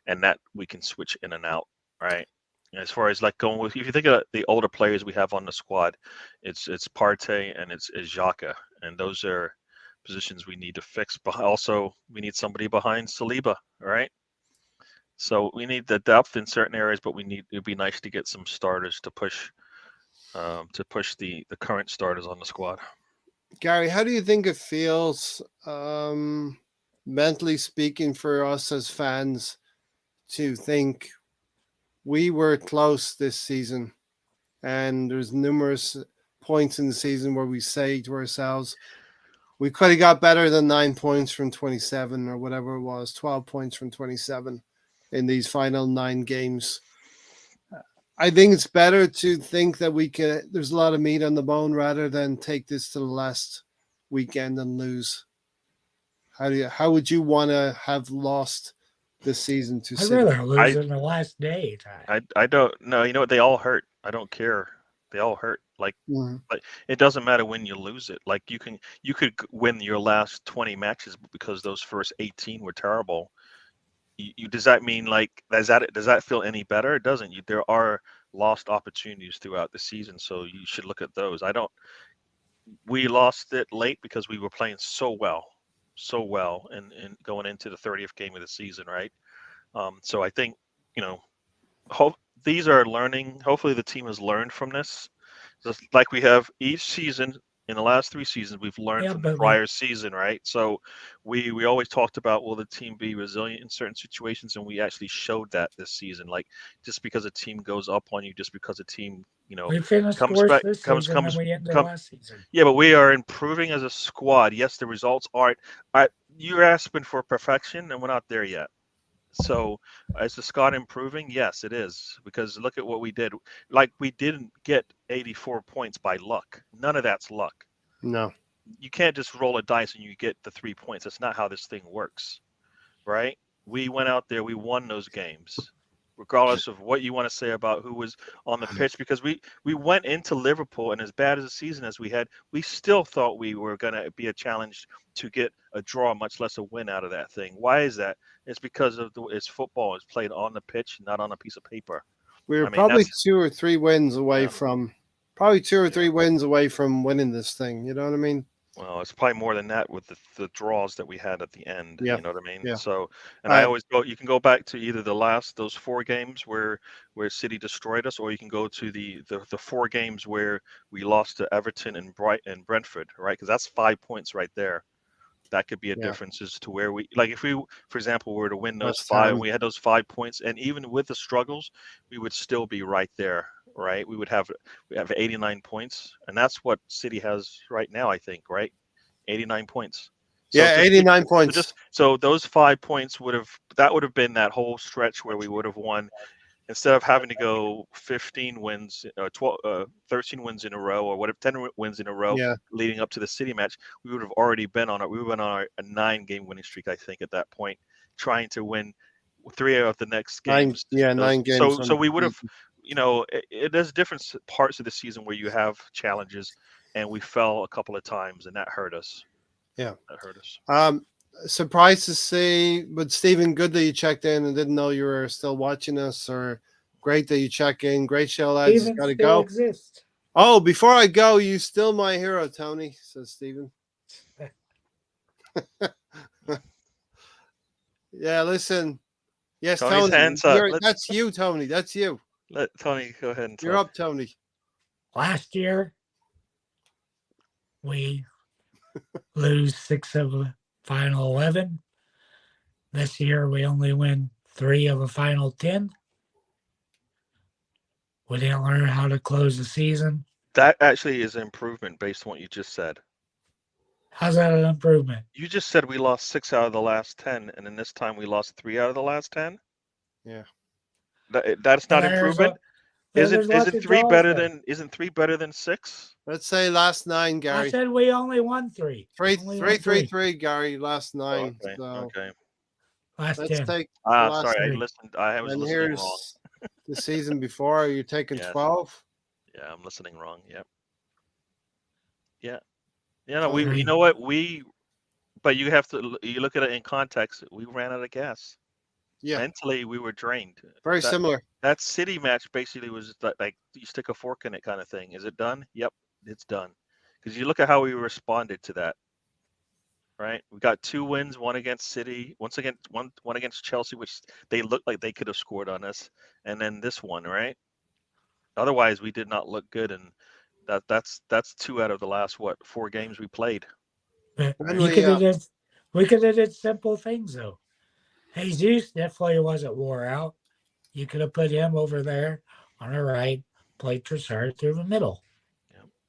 and that we can switch in and out, right? As far as like going with, if you think of the older players we have on the squad, it's Partey and it's Xhaka, and those are positions we need to fix. But also we need somebody behind Saliba, right? So we need the depth in certain areas, but it'd be nice to get some starters to push the current starters on the squad. Gary, how do you think it feels, mentally speaking, for us as fans to think we were close this season, and there's numerous points in the season where we say to ourselves, we could have got better than 9 points from 27 or whatever it was, 12 points from 27 in these final 9 games. I think it's better to think that there's a lot of meat on the bone rather than take this to the last weekend and lose. How would you want to have lost this season to I'd City? rather lose in the last day. I don't know. You know what? They all hurt. I don't care. They all hurt. Like it doesn't matter when you lose it. Like you could win your last 20 matches because those first 18 were terrible. Does that mean like does that feel any better? It doesn't. There are lost opportunities throughout the season, so you should look at those. We lost it late because we were playing so well, and going into the 30th game of the season, right? So I think these are learning. Hopefully, the team has learned from this. Just like we have each season in the last 3 seasons, we've learned from the prior season, right? So we always talked about, will the team be resilient in certain situations, and we actually showed that this season. Like just because a team goes up on you, just because a team we finished comes worse back, this comes season than we ended last season. Yeah, but we are improving as a squad. Yes, the results aren't. You're asking for perfection, and we're not there yet. So is the squad improving? Yes, it is. Because look at what we did. Like we didn't get 84 points by luck. None of that's luck. No. You can't just roll a dice and you get the 3 points. That's not how this thing works, right? We went out there. We won those games, regardless of what you want to say about who was on the pitch. Because we went into Liverpool, and as bad as a season as we had, we still thought we were going to be a challenge to get a draw, much less a win out of that thing. Why is that? It's because of it's football. It's played on the pitch, not on a piece of paper. We were probably 2 or 3 wins away from winning this thing. You know what I mean? Well, it's probably more than that with the draws that we had at the end. Yeah. You know what I mean? Yeah. So, and I always go. You can go back to either those 4 games where City destroyed us, or you can go to the 4 games where we lost to Everton and Brentford, right? Because that's 5 points right there. That could be a difference as to where we, like if we, for example, were to win those 5, we had those 5 points, and even with the struggles, we would still be right there, right? We have 89 points, and that's what City has right now, I think, right? 89 points. So 89 points. So those 5 points would have been that whole stretch where we would have won. Instead of having to go 15 wins, 13 wins in a row, or 10 wins in a row leading up to the City match, we would have already been on it. We would have been on a 9-game winning streak, I think, at that point, trying to win 3 of the next games. 9 games. So we would have, there's different parts of the season where you have challenges, and we fell a couple of times, and that hurt us. Yeah, that hurt us. Surprised to see, but Stephen, good that you checked in and didn't know you were still watching us, or great that you check in. Great show, lads. Got to go. Exist. Oh, before I go, you still my hero, Tony, says Stephen. Yeah, listen, Yes, Tony's Tony. hands up. That's you, Tony. That's you. Let Tony go ahead and You're talk. up, Tony. Last year, we lose 6 of the final 11. This year, we only win 3 of the final 10. We didn't learn how to close the season. That actually is an improvement based on what you just said. How's that an improvement? You just said we lost 6 out of the last 10, and then this time we lost 3 out of the last 10. Yeah. That's not There's improvement. there's lots Isn't of 3 draws better there. than 3 better than 6? Let's say last 9, I Gary. said we only won 3. Three, Only three, won three, three, Gary. Last 9. Okay. So Okay. Last let's 10. take the last Sorry, I 3. listened. I was And listening wrong. here's the season before. You're taking Yes. 12. Yeah, I'm listening wrong. Yep. Yeah. Yeah. No, Tony. you know what but you have to you look at it in context. We ran out of gas. Yeah. Mentally, we were drained. Very That- similar. That City match basically was like you stick a fork in it kind of thing. Is it done? Yep, it's done. Because you look at how we responded to that. Right, we got 2 wins, one against City, one against Chelsea, which they looked like they could have scored on us, and then this one, right? Otherwise, we did not look good, and that's 2 out of the last 4 games we played. But When we we, could have did simple things though. Jesus definitely wasn't wore out. You could have put him over there on the right, played Trossard through the middle.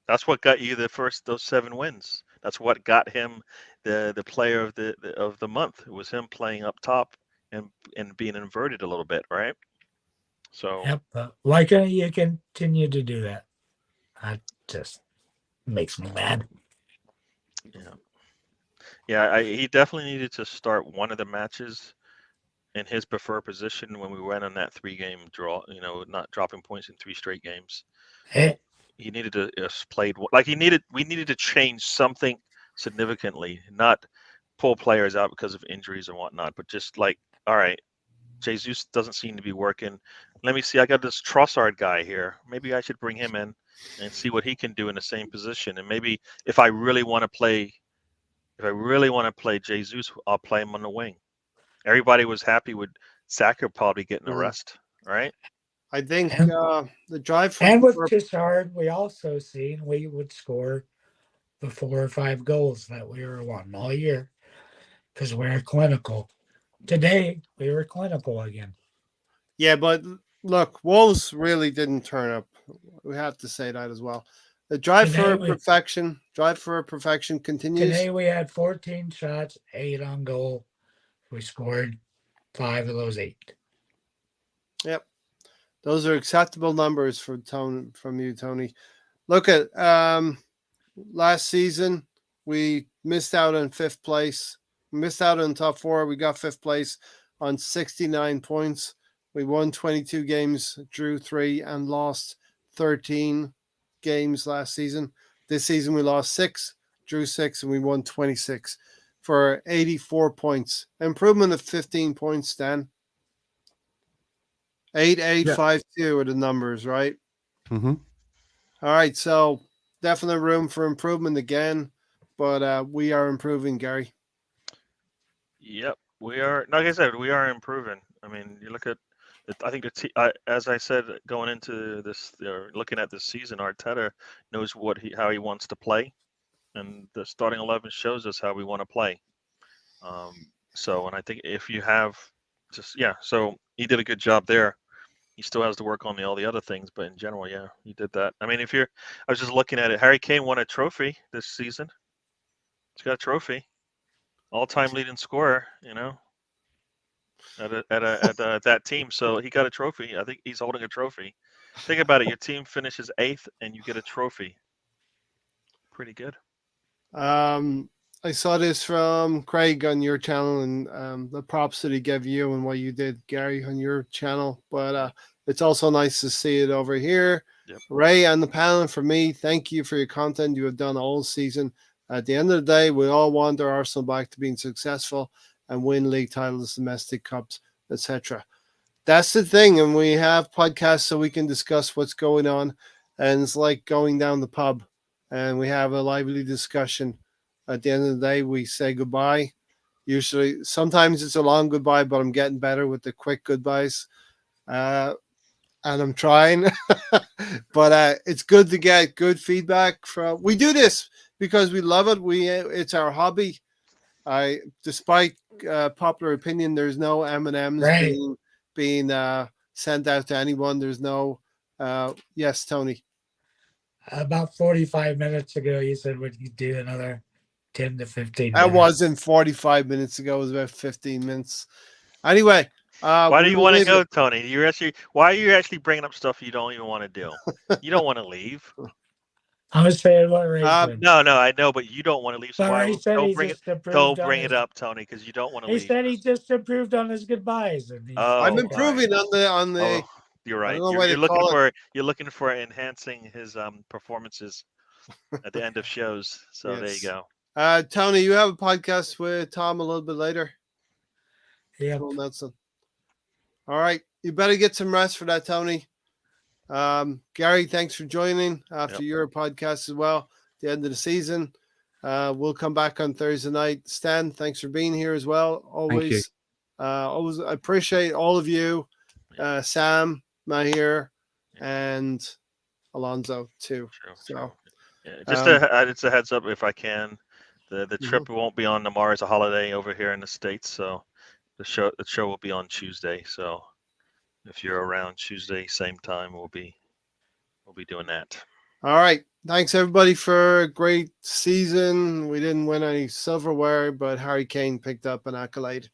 That's what got you those 7 wins. That's what got him the player of the month. It was him playing up top and being inverted a little bit, right? So Yep. But why can't you continue to do that? That just makes me mad. yeah, he definitely needed to start one of the matches in his preferred position when we went on that 3-game draw. Not dropping points in 3 straight games. Hey, He needed to played like we needed to change something significantly, not pull players out because of injuries and whatnot, but just like, all right, Jesus doesn't seem to be working. Let me see. I got this Trossard guy here. Maybe I should bring him in and see what he can do in the same position. And maybe if I really want to play Jesus, I'll play him on the wing. Everybody was happy with Saka probably getting a rest, right? I think And- the drive and with for Trossard, we also seen we would score the 4 or 5 goals that we were wanting all year because we're clinical. Today, we were clinical again. yeah, but look, Wolves really didn't turn up. We have to say that as well. The drive for perfection continues. Today we had 14 shots, 8 on goal. We scored 5 of those 8. Yep, those are acceptable numbers from you, Tony. Look at last season, we missed out on 5th place. We missed out on top 4. We got 5th place on 69 points. We won 22 games, drew 3, and lost 13 games last season. This season, we lost 6, drew 6, and we won 26 for 84 points. Improvement of 15 points, Stan. 8852 are the numbers, right? Mm-hmm. All right, so definitely room for improvement again, but we are improving, Gary. Yep, we are. Like I said, we are improving. I mean, you look at, I think as I said, going into this, looking at this season, Arteta knows how he wants to play, and the starting 11 shows us how we want to play. And I think if you have so he did a good job there. He still has to work on all the other things, but in general, yeah, he did that. I mean, I was just looking at it. Harry Kane won a trophy this season. He's got a trophy, all-time leading scorer. At that team, so he got a trophy. I think he's holding a trophy. Think about it. Your team finishes 8th, and you get a trophy. Pretty good. I saw this from Craig on your channel, and the props that he gave you and what you did, Gary, on your channel. But it's also nice to see it over here. Yep. Ray and the panel, for me, thank you for your content you have done all season. At the end of the day, we all want our Arsenal back to being successful and win league titles, domestic cups, etc. That's the thing, and we have podcasts so we can discuss what's going on, and it's like going down the pub, and we have a lively discussion. At the end of the day, we say goodbye, Usually, sometimes it's a long goodbye, but I'm getting better with the quick goodbyes. And I'm trying, but it's good to get good feedback from. We do this because we love it. It's our hobby. Despite popular opinion, there's no M&Ms Right. being sent out to anyone. There's no. Yes, Tony. About 45 minutes ago, you said would you do another 10 to 15 That minutes? wasn't 45 minutes ago. It was about 15 minutes. Anyway, Why do we you will want to leave go, it. Tony? Why are you actually bringing up stuff you don't even want to do? You don't want to leave. I was saying what Ray said. No, I know, but you don't want to leave. So But why? Ray said he Bring it. just improved Don't on bring his. it up, Tony, because you don't want to He leave. said he just improved on his goodbyes, and he's I'm Oh, improving on the. oh, you're I right. don't know why You're they looking call it. for enhancing his performances at the end of shows. So there you Yes. go. Tony, you have a podcast with Tom a little bit later. yeah. Cool, Nelson. All right, you better get some rest for that, Tony. Gary, thanks for joining after your podcast as well. The end of the season. We'll come back on Thursday night. Stan, thanks for being here as well. Always, always I appreciate all of you. Sam, Mahir, and Alonzo too. So, yeah, just it's a heads up if I can. The trip won't be on tomorrow. It's a holiday over here in the States, so the show will be on Tuesday. So if you're around Tuesday, same time, we'll be doing that. All right. Thanks everybody for a great season. We didn't win any silverware, but Harry Kane picked up an accolade.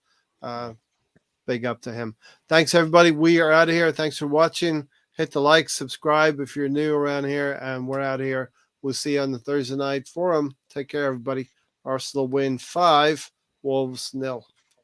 Big up to him. Thanks everybody. We are out of here. Thanks for watching. Hit the like, subscribe if you're new around here, and we're out of here. We'll see you on the Thursday night forum. Take care, everybody. Arsenal win 5, Wolves 0.